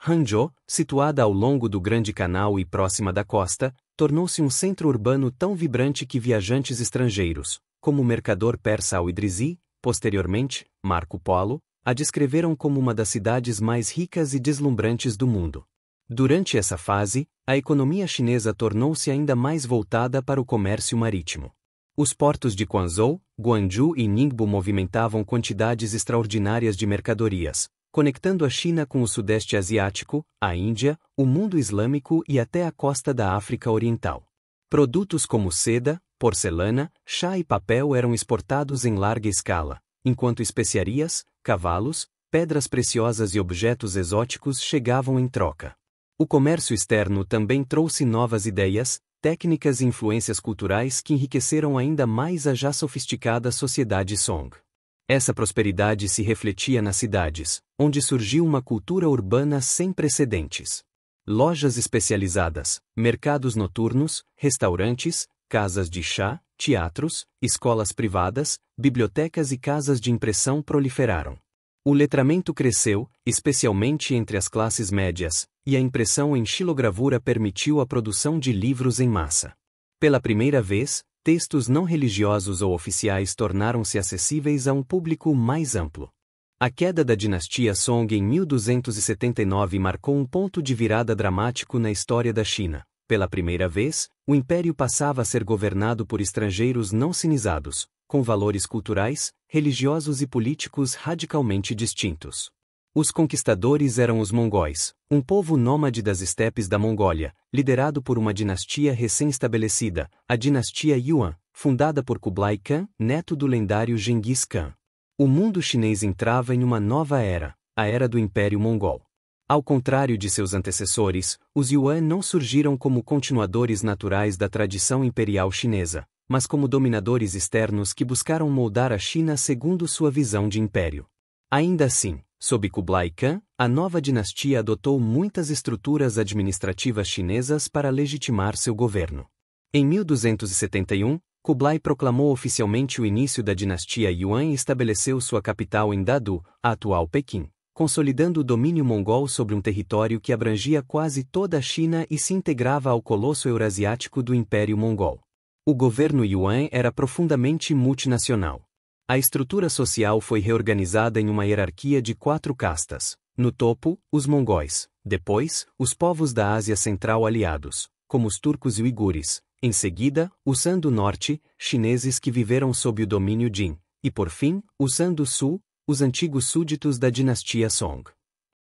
Speaker 1: Hangzhou, situada ao longo do Grande Canal e próxima da costa, tornou-se um centro urbano tão vibrante que viajantes estrangeiros, como o mercador persa Al-Idrisi, posteriormente, Marco Polo, a descreveram como uma das cidades mais ricas e deslumbrantes do mundo. Durante essa fase, a economia chinesa tornou-se ainda mais voltada para o comércio marítimo. Os portos de Quanzhou, Guangzhou e Ningbo movimentavam quantidades extraordinárias de mercadorias, conectando a China com o Sudeste Asiático, a Índia, o mundo islâmico e até a costa da África Oriental. Produtos como seda, porcelana, chá e papel eram exportados em larga escala, enquanto especiarias, cavalos, pedras preciosas e objetos exóticos chegavam em troca. O comércio externo também trouxe novas ideias, técnicas e influências culturais que enriqueceram ainda mais a já sofisticada sociedade Song. Essa prosperidade se refletia nas cidades, onde surgiu uma cultura urbana sem precedentes. Lojas especializadas, mercados noturnos, restaurantes, casas de chá, teatros, escolas privadas, bibliotecas e casas de impressão proliferaram. O letramento cresceu, especialmente entre as classes médias, e a impressão em xilogravura permitiu a produção de livros em massa. Pela primeira vez, textos não religiosos ou oficiais tornaram-se acessíveis a um público mais amplo. A queda da dinastia Song em 1279 marcou um ponto de virada dramático na história da China, Pela primeira vez, o império passava a ser governado por estrangeiros não sinizados, com valores culturais, religiosos e políticos radicalmente distintos. Os conquistadores eram os mongóis, um povo nômade das estepes da Mongólia, liderado por uma dinastia recém-estabelecida, a dinastia Yuan, fundada por Kublai Khan, neto do lendário Genghis Khan. O mundo chinês entrava em uma nova era, a era do Império Mongol. Ao contrário de seus antecessores, os Yuan não surgiram como continuadores naturais da tradição imperial chinesa, mas como dominadores externos que buscaram moldar a China segundo sua visão de império. Ainda assim, sob Kublai Khan, a nova dinastia adotou muitas estruturas administrativas chinesas para legitimar seu governo. Em 1271, Kublai proclamou oficialmente o início da dinastia Yuan e estabeleceu sua capital em Dadu, a atual Pequim, consolidando o domínio mongol sobre um território que abrangia quase toda a China e se integrava ao colosso eurasiático do Império Mongol. O governo Yuan era profundamente multinacional. A estrutura social foi reorganizada em uma hierarquia de 4 castas. No topo, os mongóis. Depois, os povos da Ásia Central aliados, como os turcos e uigures. Em seguida, os Han do Norte, chineses que viveram sob o domínio Jin. E por fim, os Han do Sul, os antigos súditos da dinastia Song.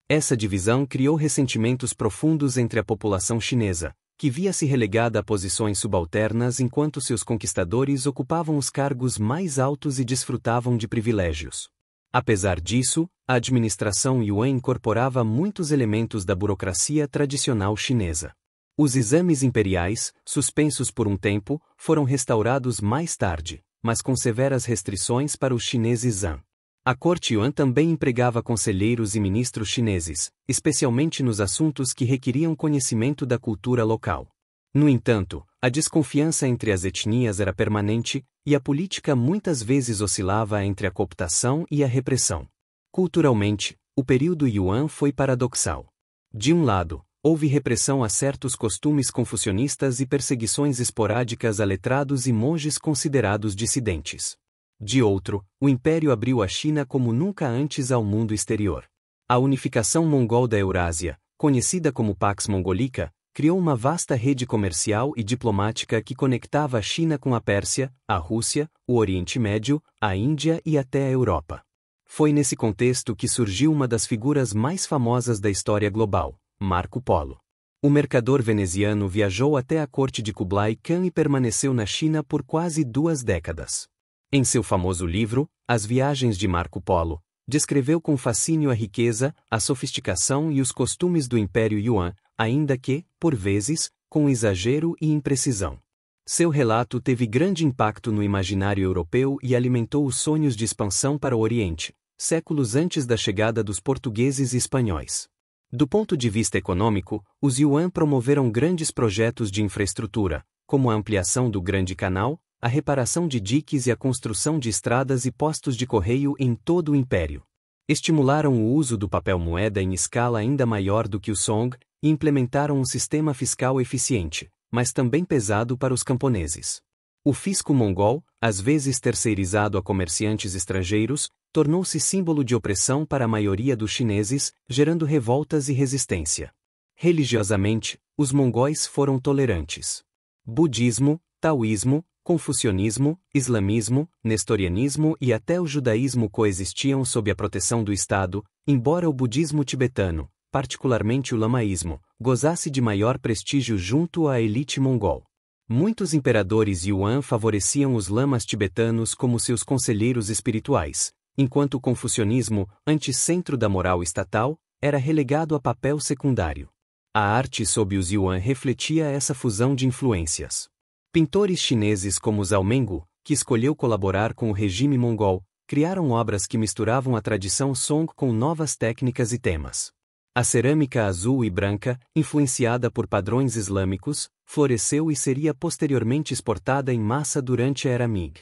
Speaker 1: Essa divisão criou ressentimentos profundos entre a população chinesa, que via-se relegada a posições subalternas enquanto seus conquistadores ocupavam os cargos mais altos e desfrutavam de privilégios. Apesar disso, a administração Yuan incorporava muitos elementos da burocracia tradicional chinesa. Os exames imperiais, suspensos por um tempo, foram restaurados mais tarde, mas com severas restrições para os chineses Han. A corte Yuan também empregava conselheiros e ministros chineses, especialmente nos assuntos que requeriam conhecimento da cultura local. No entanto, a desconfiança entre as etnias era permanente, e a política muitas vezes oscilava entre a cooptação e a repressão. Culturalmente, o período Yuan foi paradoxal. De um lado, houve repressão a certos costumes confucionistas e perseguições esporádicas a letrados e monges considerados dissidentes. De outro, o Império abriu a China como nunca antes ao mundo exterior. A unificação mongol da Eurásia, conhecida como Pax Mongolica, criou uma vasta rede comercial e diplomática que conectava a China com a Pérsia, a Rússia, o Oriente Médio, a Índia e até a Europa. Foi nesse contexto que surgiu uma das figuras mais famosas da história global, Marco Polo. O mercador veneziano viajou até a corte de Kublai Khan e permaneceu na China por quase 2 décadas. Em seu famoso livro, As Viagens de Marco Polo, descreveu com fascínio a riqueza, a sofisticação e os costumes do Império Yuan, ainda que, por vezes, com exagero e imprecisão. Seu relato teve grande impacto no imaginário europeu e alimentou os sonhos de expansão para o Oriente, séculos antes da chegada dos portugueses e espanhóis. Do ponto de vista econômico, os Yuan promoveram grandes projetos de infraestrutura, como a ampliação do Grande Canal, a reparação de diques e a construção de estradas e postos de correio em todo o império. Estimularam o uso do papel moeda em escala ainda maior do que o Song e implementaram um sistema fiscal eficiente, mas também pesado para os camponeses. O fisco mongol, às vezes terceirizado a comerciantes estrangeiros, tornou-se símbolo de opressão para a maioria dos chineses, gerando revoltas e resistência. Religiosamente, os mongóis foram tolerantes. Budismo, taoísmo, confucionismo, islamismo, nestorianismo e até o judaísmo coexistiam sob a proteção do Estado, embora o budismo tibetano, particularmente o lamaísmo, gozasse de maior prestígio junto à elite mongol. Muitos imperadores Yuan favoreciam os lamas tibetanos como seus conselheiros espirituais, enquanto o confucionismo, anticentro da moral estatal, era relegado a papel secundário. A arte sob os Yuan refletia essa fusão de influências. Pintores chineses como Zhao Mengu, que escolheu colaborar com o regime mongol, criaram obras que misturavam a tradição Song com novas técnicas e temas. A cerâmica azul e branca, influenciada por padrões islâmicos, floresceu e seria posteriormente exportada em massa durante a Era Ming.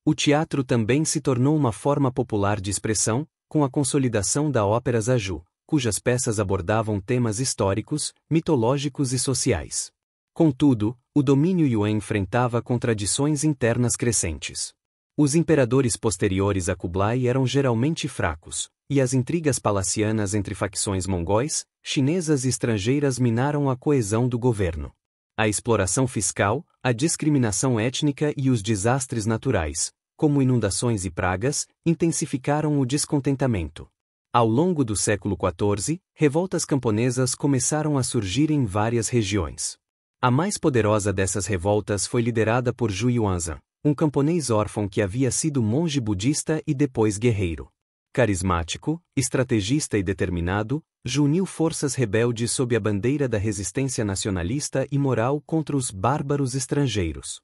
Speaker 1: O teatro também se tornou uma forma popular de expressão, com a consolidação da ópera Zaju, cujas peças abordavam temas históricos, mitológicos e sociais. Contudo, o domínio Yuan enfrentava contradições internas crescentes. Os imperadores posteriores a Kublai eram geralmente fracos, e as intrigas palacianas entre facções mongóis, chinesas e estrangeiras minaram a coesão do governo. A exploração fiscal, a discriminação étnica e os desastres naturais, como inundações e pragas, intensificaram o descontentamento. Ao longo do século XIV, revoltas camponesas começaram a surgir em várias regiões. A mais poderosa dessas revoltas foi liderada por Zhu Yuanzhan, um camponês órfão que havia sido monge budista e depois guerreiro. Carismático, estrategista e determinado, Zhu uniu forças rebeldes sob a bandeira da resistência nacionalista e moral contra os bárbaros estrangeiros.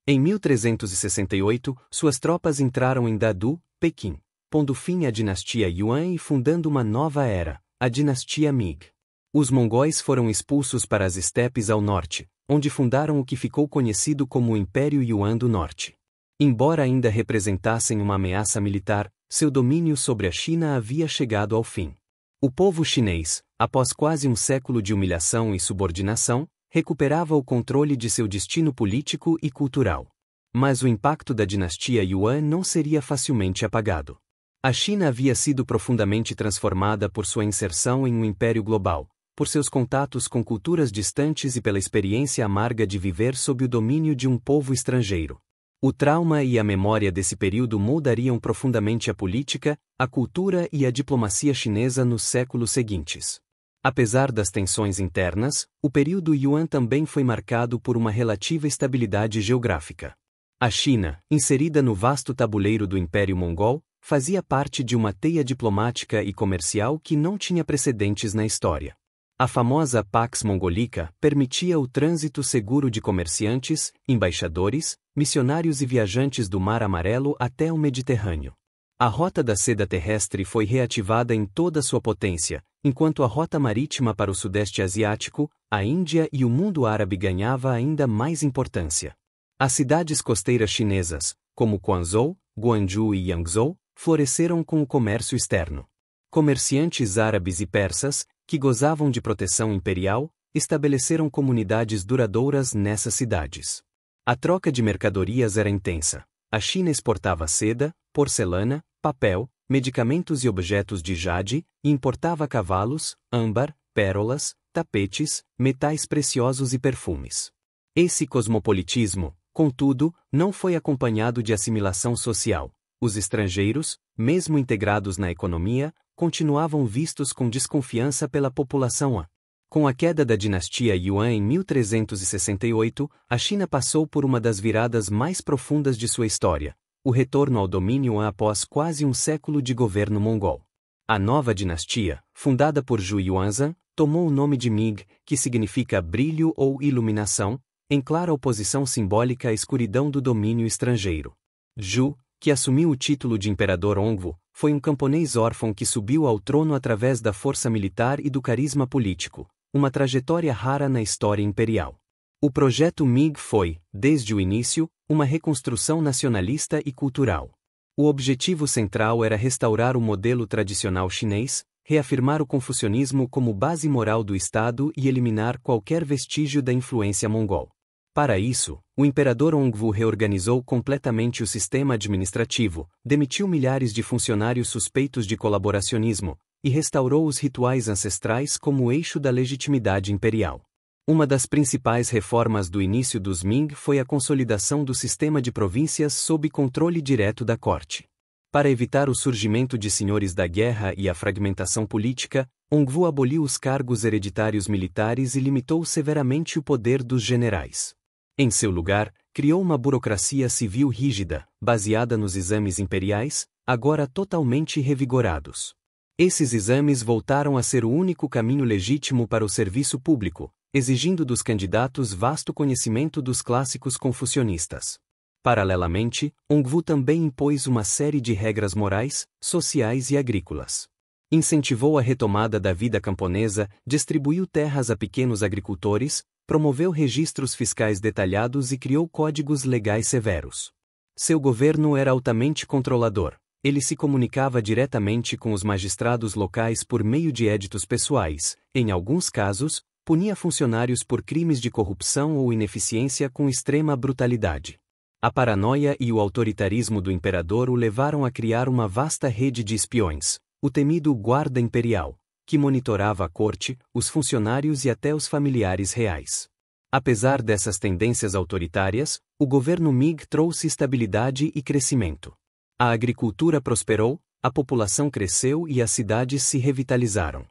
Speaker 1: Em 1368, suas tropas entraram em Dadu, Pequim, pondo fim à dinastia Yuan e fundando uma nova era, a dinastia Ming. Os mongóis foram expulsos para as estepes ao norte, onde fundaram o que ficou conhecido como o Império Yuan do Norte. Embora ainda representassem uma ameaça militar, seu domínio sobre a China havia chegado ao fim. O povo chinês, após quase um século de humilhação e subordinação, recuperava o controle de seu destino político e cultural. Mas o impacto da dinastia Yuan não seria facilmente apagado. A China havia sido profundamente transformada por sua inserção em um império global, por seus contatos com culturas distantes e pela experiência amarga de viver sob o domínio de um povo estrangeiro. O trauma e a memória desse período moldariam profundamente a política, a cultura e a diplomacia chinesa nos séculos seguintes. Apesar das tensões internas, o período Yuan também foi marcado por uma relativa estabilidade geográfica. A China, inserida no vasto tabuleiro do Império Mongol, fazia parte de uma teia diplomática e comercial que não tinha precedentes na história. A famosa Pax Mongolica permitia o trânsito seguro de comerciantes, embaixadores, missionários e viajantes do Mar Amarelo até o Mediterrâneo. A Rota da Seda Terrestre foi reativada em toda sua potência, enquanto a rota marítima para o Sudeste Asiático, a Índia e o mundo árabe ganhava ainda mais importância. As cidades costeiras chinesas, como Quanzhou, Guangzhou e Yangzhou, floresceram com o comércio externo. Comerciantes árabes e persas, que gozavam de proteção imperial, estabeleceram comunidades duradouras nessas cidades. A troca de mercadorias era intensa. A China exportava seda, porcelana, papel, medicamentos e objetos de jade, e importava cavalos, âmbar, pérolas, tapetes, metais preciosos e perfumes. Esse cosmopolitismo, contudo, não foi acompanhado de assimilação social. Os estrangeiros, mesmo integrados na economia, continuavam vistos com desconfiança pela população. Com a queda da dinastia Yuan em 1368, a China passou por uma das viradas mais profundas de sua história, o retorno ao domínio após quase um século de governo mongol. A nova dinastia, fundada por Zhu Yuanzhan, tomou o nome de Ming, que significa brilho ou iluminação, em clara oposição simbólica à escuridão do domínio estrangeiro. Zhu, que assumiu o título de Imperador Hongwu, foi um camponês órfão que subiu ao trono através da força militar e do carisma político, uma trajetória rara na história imperial. O projeto Ming foi, desde o início, uma reconstrução nacionalista e cultural. O objetivo central era restaurar o modelo tradicional chinês, reafirmar o confucionismo como base moral do Estado e eliminar qualquer vestígio da influência mongol. Para isso, o imperador Hongwu reorganizou completamente o sistema administrativo, demitiu milhares de funcionários suspeitos de colaboracionismo, e restaurou os rituais ancestrais como eixo da legitimidade imperial. Uma das principais reformas do início dos Ming foi a consolidação do sistema de províncias sob controle direto da corte. Para evitar o surgimento de senhores da guerra e a fragmentação política, Hongwu aboliu os cargos hereditários militares e limitou severamente o poder dos generais. Em seu lugar, criou uma burocracia civil rígida, baseada nos exames imperiais, agora totalmente revigorados. Esses exames voltaram a ser o único caminho legítimo para o serviço público, exigindo dos candidatos vasto conhecimento dos clássicos confucionistas. Paralelamente, Hongwu também impôs uma série de regras morais, sociais e agrícolas. Incentivou a retomada da vida camponesa, distribuiu terras a pequenos agricultores, promoveu registros fiscais detalhados e criou códigos legais severos. Seu governo era altamente controlador. Ele se comunicava diretamente com os magistrados locais por meio de éditos pessoais. Em alguns casos, punia funcionários por crimes de corrupção ou ineficiência com extrema brutalidade. A paranoia e o autoritarismo do imperador o levaram a criar uma vasta rede de espiões, o temido Guarda Imperial, que monitorava a corte, os funcionários e até os familiares reais. Apesar dessas tendências autoritárias, o governo Ming trouxe estabilidade e crescimento. A agricultura prosperou, a população cresceu e as cidades se revitalizaram.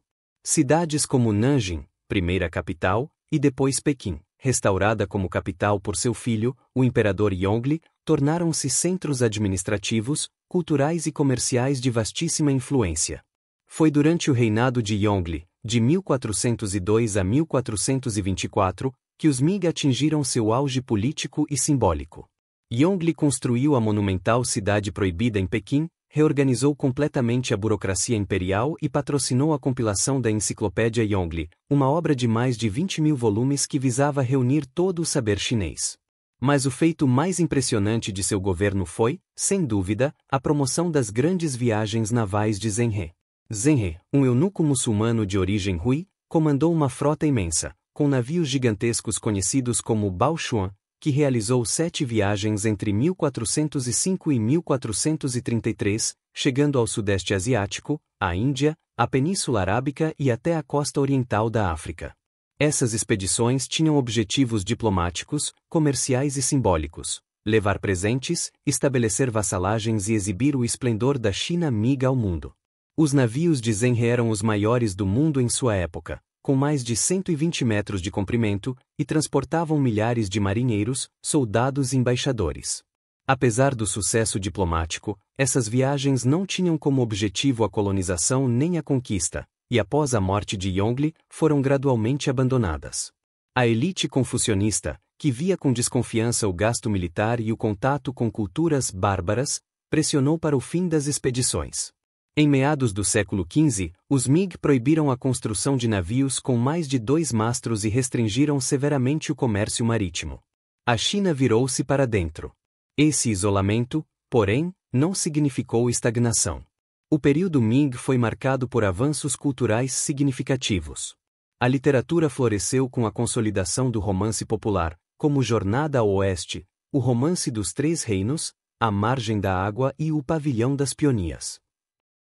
Speaker 1: Cidades como Nanjing, primeira capital, e depois Pequim, restaurada como capital por seu filho, o imperador Yongle, tornaram-se centros administrativos, culturais e comerciais de vastíssima influência. Foi durante o reinado de Yongle, de 1402 a 1424, que os Ming atingiram seu auge político e simbólico. Yongle construiu a monumental Cidade Proibida em Pequim, reorganizou completamente a burocracia imperial e patrocinou a compilação da Enciclopédia Yongle, uma obra de mais de 20.000 volumes que visava reunir todo o saber chinês. Mas o feito mais impressionante de seu governo foi, sem dúvida, a promoção das grandes viagens navais de Zheng He. Zheng He, um eunuco muçulmano de origem Hui, comandou uma frota imensa, com navios gigantescos conhecidos como Baoshuan, que realizou 7 viagens entre 1405 e 1433, chegando ao Sudeste Asiático, à Índia, à Península Arábica e até a costa oriental da África. Essas expedições tinham objetivos diplomáticos, comerciais e simbólicos: levar presentes, estabelecer vassalagens e exibir o esplendor da China Ming ao mundo. Os navios de Zheng He eram os maiores do mundo em sua época, com mais de 120 metros de comprimento, e transportavam milhares de marinheiros, soldados e embaixadores. Apesar do sucesso diplomático, essas viagens não tinham como objetivo a colonização nem a conquista, e após a morte de Yongle, foram gradualmente abandonadas. A elite confucionista, que via com desconfiança o gasto militar e o contato com culturas bárbaras, pressionou para o fim das expedições. Em meados do século XV, os Ming proibiram a construção de navios com mais de 2 mastros e restringiram severamente o comércio marítimo. A China virou-se para dentro. Esse isolamento, porém, não significou estagnação. O período Ming foi marcado por avanços culturais significativos. A literatura floresceu com a consolidação do romance popular, como Jornada ao Oeste, o Romance dos Três Reinos, A Margem da Água e O Pavilhão das Peonias.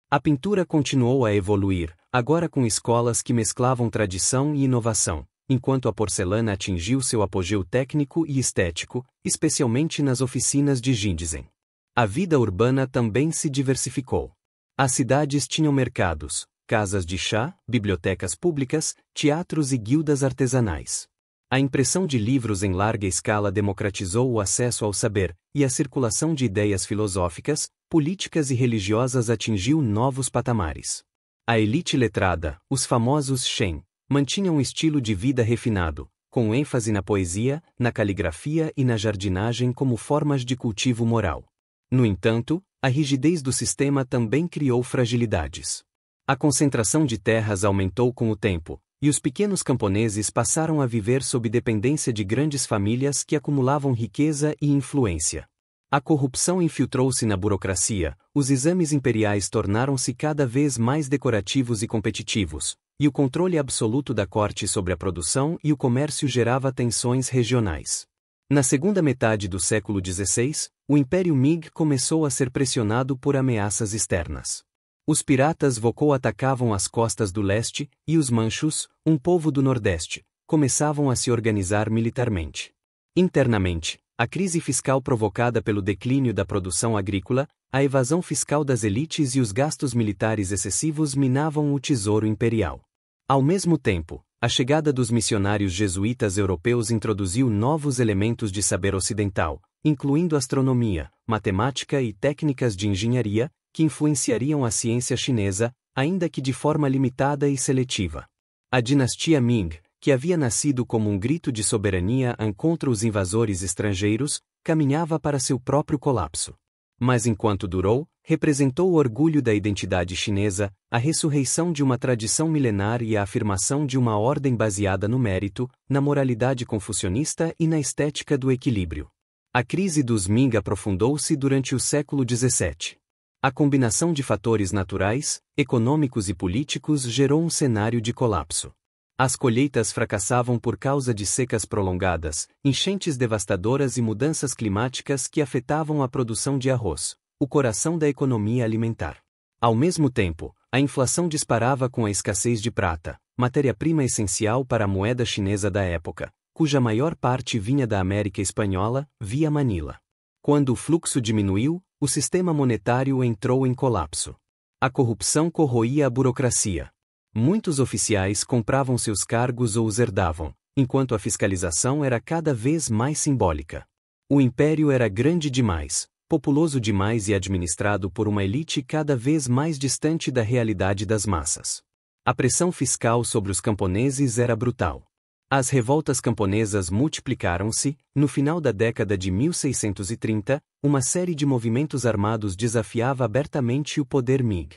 Speaker 1: A pintura continuou a evoluir, agora com escolas que mesclavam tradição e inovação, enquanto a porcelana atingiu seu apogeu técnico e estético, especialmente nas oficinas de Jinzhen. A vida urbana também se diversificou. As cidades tinham mercados, casas de chá, bibliotecas públicas, teatros e guildas artesanais. A impressão de livros em larga escala democratizou o acesso ao saber, e a circulação de ideias filosóficas, políticas e religiosas atingiu novos patamares. A elite letrada, os famosos Shen, mantinham um estilo de vida refinado, com ênfase na poesia, na caligrafia e na jardinagem como formas de cultivo moral. No entanto, a rigidez do sistema também criou fragilidades. A concentração de terras aumentou com o tempo, e os pequenos camponeses passaram a viver sob dependência de grandes famílias que acumulavam riqueza e influência. A corrupção infiltrou-se na burocracia, os exames imperiais tornaram-se cada vez mais decorativos e competitivos, e o controle absoluto da corte sobre a produção e o comércio gerava tensões regionais. Na segunda metade do século XVI, o Império Ming começou a ser pressionado por ameaças externas. Os piratas Wokou atacavam as costas do leste, e os manchus, um povo do nordeste, começavam a se organizar militarmente. Internamente, a crise fiscal provocada pelo declínio da produção agrícola, a evasão fiscal das elites e os gastos militares excessivos minavam o tesouro imperial. Ao mesmo tempo, a chegada dos missionários jesuítas europeus introduziu novos elementos de saber ocidental, incluindo astronomia, matemática e técnicas de engenharia, que influenciariam a ciência chinesa, ainda que de forma limitada e seletiva. A dinastia Ming, que havia nascido como um grito de soberania contra os invasores estrangeiros, caminhava para seu próprio colapso. Mas enquanto durou, representou o orgulho da identidade chinesa, a ressurreição de uma tradição milenar e a afirmação de uma ordem baseada no mérito, na moralidade confucionista e na estética do equilíbrio. A crise dos Ming aprofundou-se durante o século XVII. A combinação de fatores naturais, econômicos e políticos gerou um cenário de colapso. As colheitas fracassavam por causa de secas prolongadas, enchentes devastadoras e mudanças climáticas que afetavam a produção de arroz, o coração da economia alimentar. Ao mesmo tempo, a inflação disparava com a escassez de prata, matéria-prima essencial para a moeda chinesa da época, cuja maior parte vinha da América Espanhola, via Manila. Quando o fluxo diminuiu, o sistema monetário entrou em colapso. A corrupção corroía a burocracia. Muitos oficiais compravam seus cargos ou os herdavam, enquanto a fiscalização era cada vez mais simbólica. O império era grande demais, populoso demais e administrado por uma elite cada vez mais distante da realidade das massas. A pressão fiscal sobre os camponeses era brutal. As revoltas camponesas multiplicaram-se. No final da década de 1630, uma série de movimentos armados desafiava abertamente o poder Ming.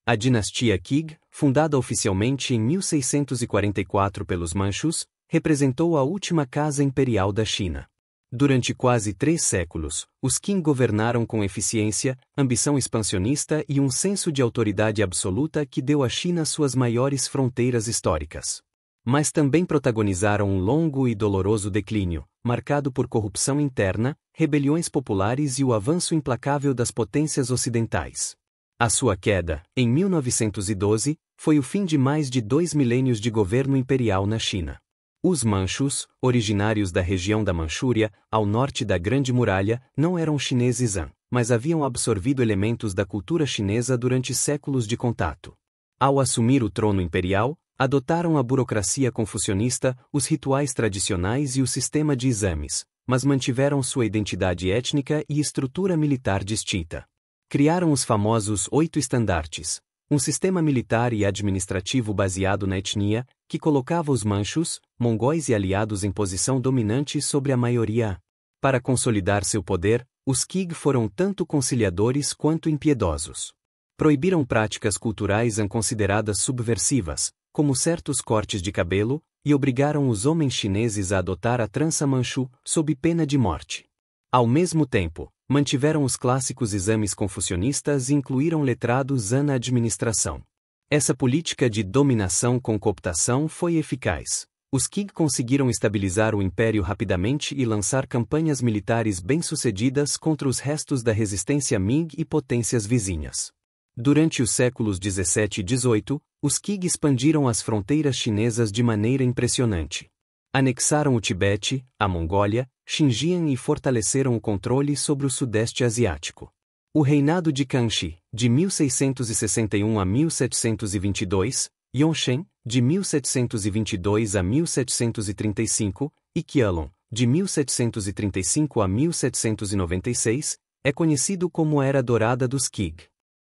Speaker 1: A dinastia Qing, fundada oficialmente em 1644 pelos Manchus, representou a última casa imperial da China. Durante quase 3 séculos, os Qing governaram com eficiência, ambição expansionista e um senso de autoridade absoluta que deu à China suas maiores fronteiras históricas. Mas também protagonizaram um longo e doloroso declínio, marcado por corrupção interna, rebeliões populares e o avanço implacável das potências ocidentais. A sua queda, em 1912, foi o fim de mais de 2 milênios de governo imperial na China. Os Manchus, originários da região da Manchúria, ao norte da Grande Muralha, não eram chineses Han, mas haviam absorvido elementos da cultura chinesa durante séculos de contato. Ao assumir o trono imperial, adotaram a burocracia confucionista, os rituais tradicionais e o sistema de exames, mas mantiveram sua identidade étnica e estrutura militar distinta. Criaram os famosos 8 estandartes, um sistema militar e administrativo baseado na etnia, que colocava os Manchus, mongóis e aliados em posição dominante sobre a maioria. Para consolidar seu poder, os Qing foram tanto conciliadores quanto impiedosos. Proibiram práticas culturais consideradas subversivas, como certos cortes de cabelo, e obrigaram os homens chineses a adotar a trança manchu, sob pena de morte. Ao mesmo tempo, mantiveram os clássicos exames confucionistas e incluíram letrados na administração. Essa política de dominação com cooptação foi eficaz. Os Qing conseguiram estabilizar o império rapidamente e lançar campanhas militares bem-sucedidas contra os restos da resistência Ming e potências vizinhas. Durante os séculos 17 e 18, os Qing expandiram as fronteiras chinesas de maneira impressionante. Anexaram o Tibete, a Mongólia, Xinjiang e fortaleceram o controle sobre o Sudeste Asiático. O reinado de Kangxi, de 1661 a 1722, Yongzheng, de 1722 a 1735, e Qianlong, de 1735 a 1796, é conhecido como Era Dourada dos Qing.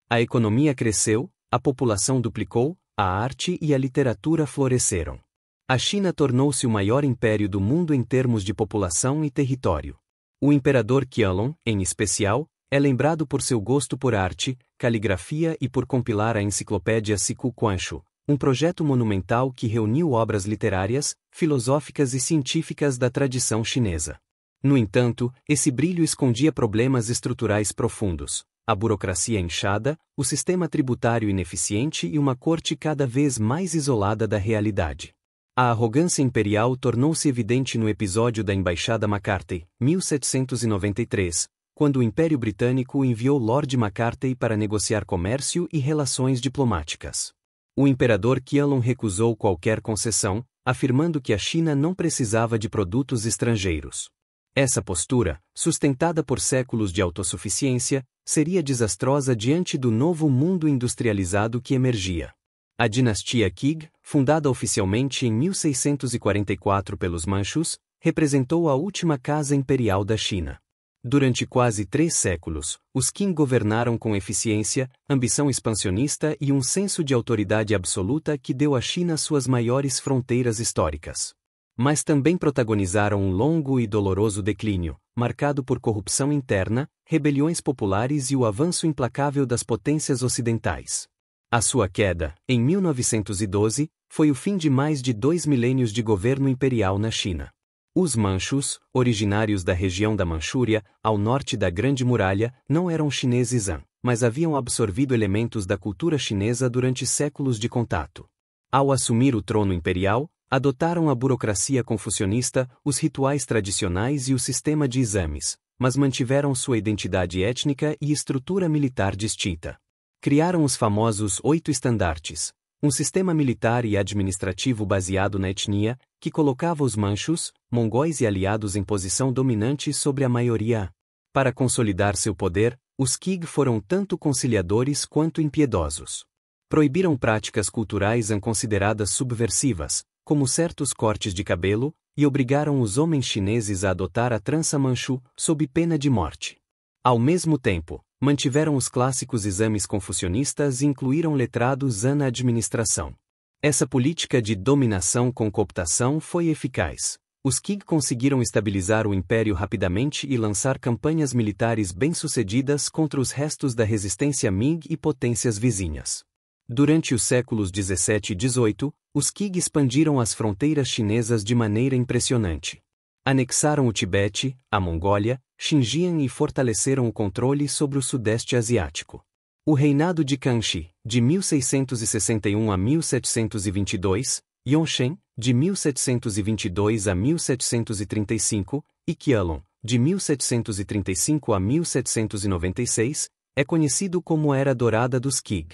Speaker 1: A economia cresceu, a população duplicou, a arte e a literatura floresceram. A China tornou-se o maior império do mundo em termos de população e território. O imperador Qianlong, em especial, é lembrado por seu gosto por arte, caligrafia e por compilar a enciclopédia Siku Quanxu, um projeto monumental que reuniu obras literárias, filosóficas e científicas da tradição chinesa. No entanto, esse brilho escondia problemas estruturais profundos: a burocracia inchada, o sistema tributário ineficiente e uma corte cada vez mais isolada da realidade. A arrogância imperial tornou-se evidente no episódio da Embaixada Macartney, 1793, quando o Império Britânico enviou Lord Macartney para negociar comércio e relações diplomáticas. O imperador Qianlong recusou qualquer concessão, afirmando que a China não precisava de produtos estrangeiros. Essa postura, sustentada por séculos de autossuficiência, seria desastrosa diante do novo mundo industrializado que emergia. A dinastia Qing, fundada oficialmente em 1644 pelos Manchus, representou a última casa imperial da China. Durante quase 3 séculos, os Qing governaram com eficiência, ambição expansionista e um senso de autoridade absoluta que deu à China suas maiores fronteiras históricas. Mas também protagonizaram um longo e doloroso declínio, marcado por corrupção interna, rebeliões populares e o avanço implacável das potências ocidentais. A sua queda, em 1912, foi o fim de mais de 2 milênios de governo imperial na China. Os Manchus, originários da região da Manchúria, ao norte da Grande Muralha, não eram chineses Han, mas haviam absorvido elementos da cultura chinesa durante séculos de contato. Ao assumir o trono imperial, adotaram a burocracia confucionista, os rituais tradicionais e o sistema de exames, mas mantiveram sua identidade étnica e estrutura militar distinta. Criaram os famosos 8 estandartes, um sistema militar e administrativo baseado na etnia, que colocava os manchus, mongóis e aliados em posição dominante sobre a maioria. Para consolidar seu poder, os Qing foram tanto conciliadores quanto impiedosos. Proibiram práticas culturais consideradas subversivas, como certos cortes de cabelo, e obrigaram os homens chineses a adotar a trança manchu, sob pena de morte. Ao mesmo tempo, mantiveram os clássicos exames confucionistas e incluíram letrados na administração. Essa política de dominação com cooptação foi eficaz. Os Qing conseguiram estabilizar o império rapidamente e lançar campanhas militares bem-sucedidas contra os restos da resistência Ming e potências vizinhas. Durante os séculos 17 e 18, os Qing expandiram as fronteiras chinesas de maneira impressionante. Anexaram o Tibete, a Mongólia, Xinjiang e fortaleceram o controle sobre o Sudeste Asiático. O reinado de Kangxi, de 1661 a 1722, Yongzheng, de 1722 a 1735, e Qianlong, de 1735 a 1796, é conhecido como a Era Dourada dos Qing.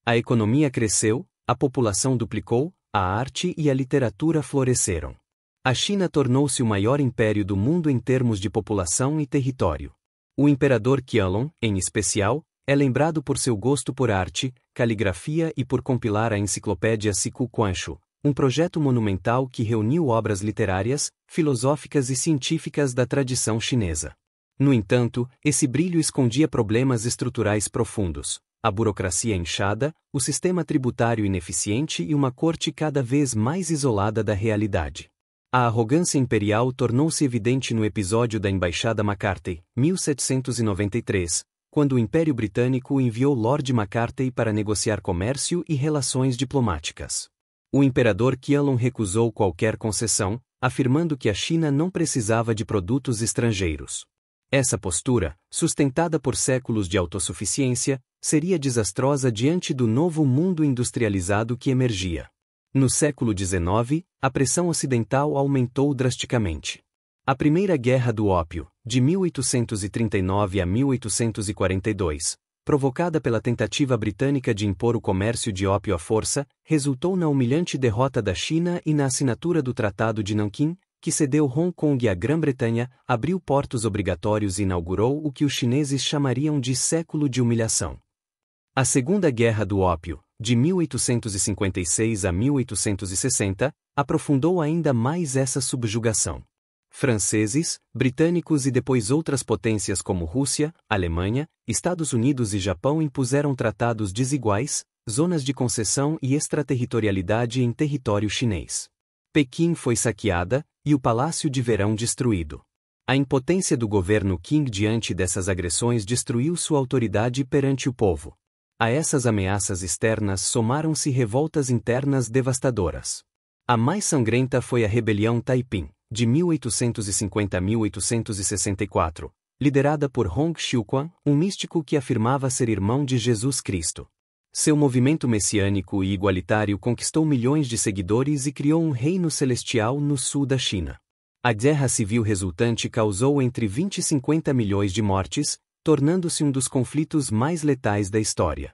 Speaker 1: A economia cresceu, a população duplicou, a arte e a literatura floresceram. A China tornou-se o maior império do mundo em termos de população e território. O imperador Qianlong, em especial, é lembrado por seu gosto por arte, caligrafia e por compilar a enciclopédia Siku Quanxu, um projeto monumental que reuniu obras literárias, filosóficas e científicas da tradição chinesa. No entanto, esse brilho escondia problemas estruturais profundos: a burocracia inchada, o sistema tributário ineficiente e uma corte cada vez mais isolada da realidade. A arrogância imperial tornou-se evidente no episódio da Embaixada Macartney, 1793, quando o Império Britânico enviou Lord Macartney para negociar comércio e relações diplomáticas. O imperador Qianlong recusou qualquer concessão, afirmando que a China não precisava de produtos estrangeiros. Essa postura, sustentada por séculos de autossuficiência, seria desastrosa diante do novo mundo industrializado que emergia. No século XIX, a pressão ocidental aumentou drasticamente. A Primeira Guerra do Ópio, de 1839 a 1842, provocada pela tentativa britânica de impor o comércio de ópio à força, resultou na humilhante derrota da China e na assinatura do Tratado de Nanquim, que cedeu Hong Kong à Grã-Bretanha, abriu portos obrigatórios e inaugurou o que os chineses chamariam de século de humilhação. A Segunda Guerra do Ópio, de 1856 a 1860, aprofundou ainda mais essa subjugação. Franceses, britânicos e depois outras potências como Rússia, Alemanha, Estados Unidos e Japão impuseram tratados desiguais, zonas de concessão e extraterritorialidade em território chinês. Pequim foi saqueada, e o Palácio de Verão destruído. A impotência do governo Qing diante dessas agressões destruiu sua autoridade perante o povo. A essas ameaças externas somaram-se revoltas internas devastadoras. A mais sangrenta foi a Rebelião Taiping, de 1850 a 1864, liderada por Hong Xiuquan, um místico que afirmava ser irmão de Jesus Cristo. Seu movimento messiânico e igualitário conquistou milhões de seguidores e criou um reino celestial no sul da China. A guerra civil resultante causou entre 20 e 50 milhões de mortes, tornando-se um dos conflitos mais letais da história.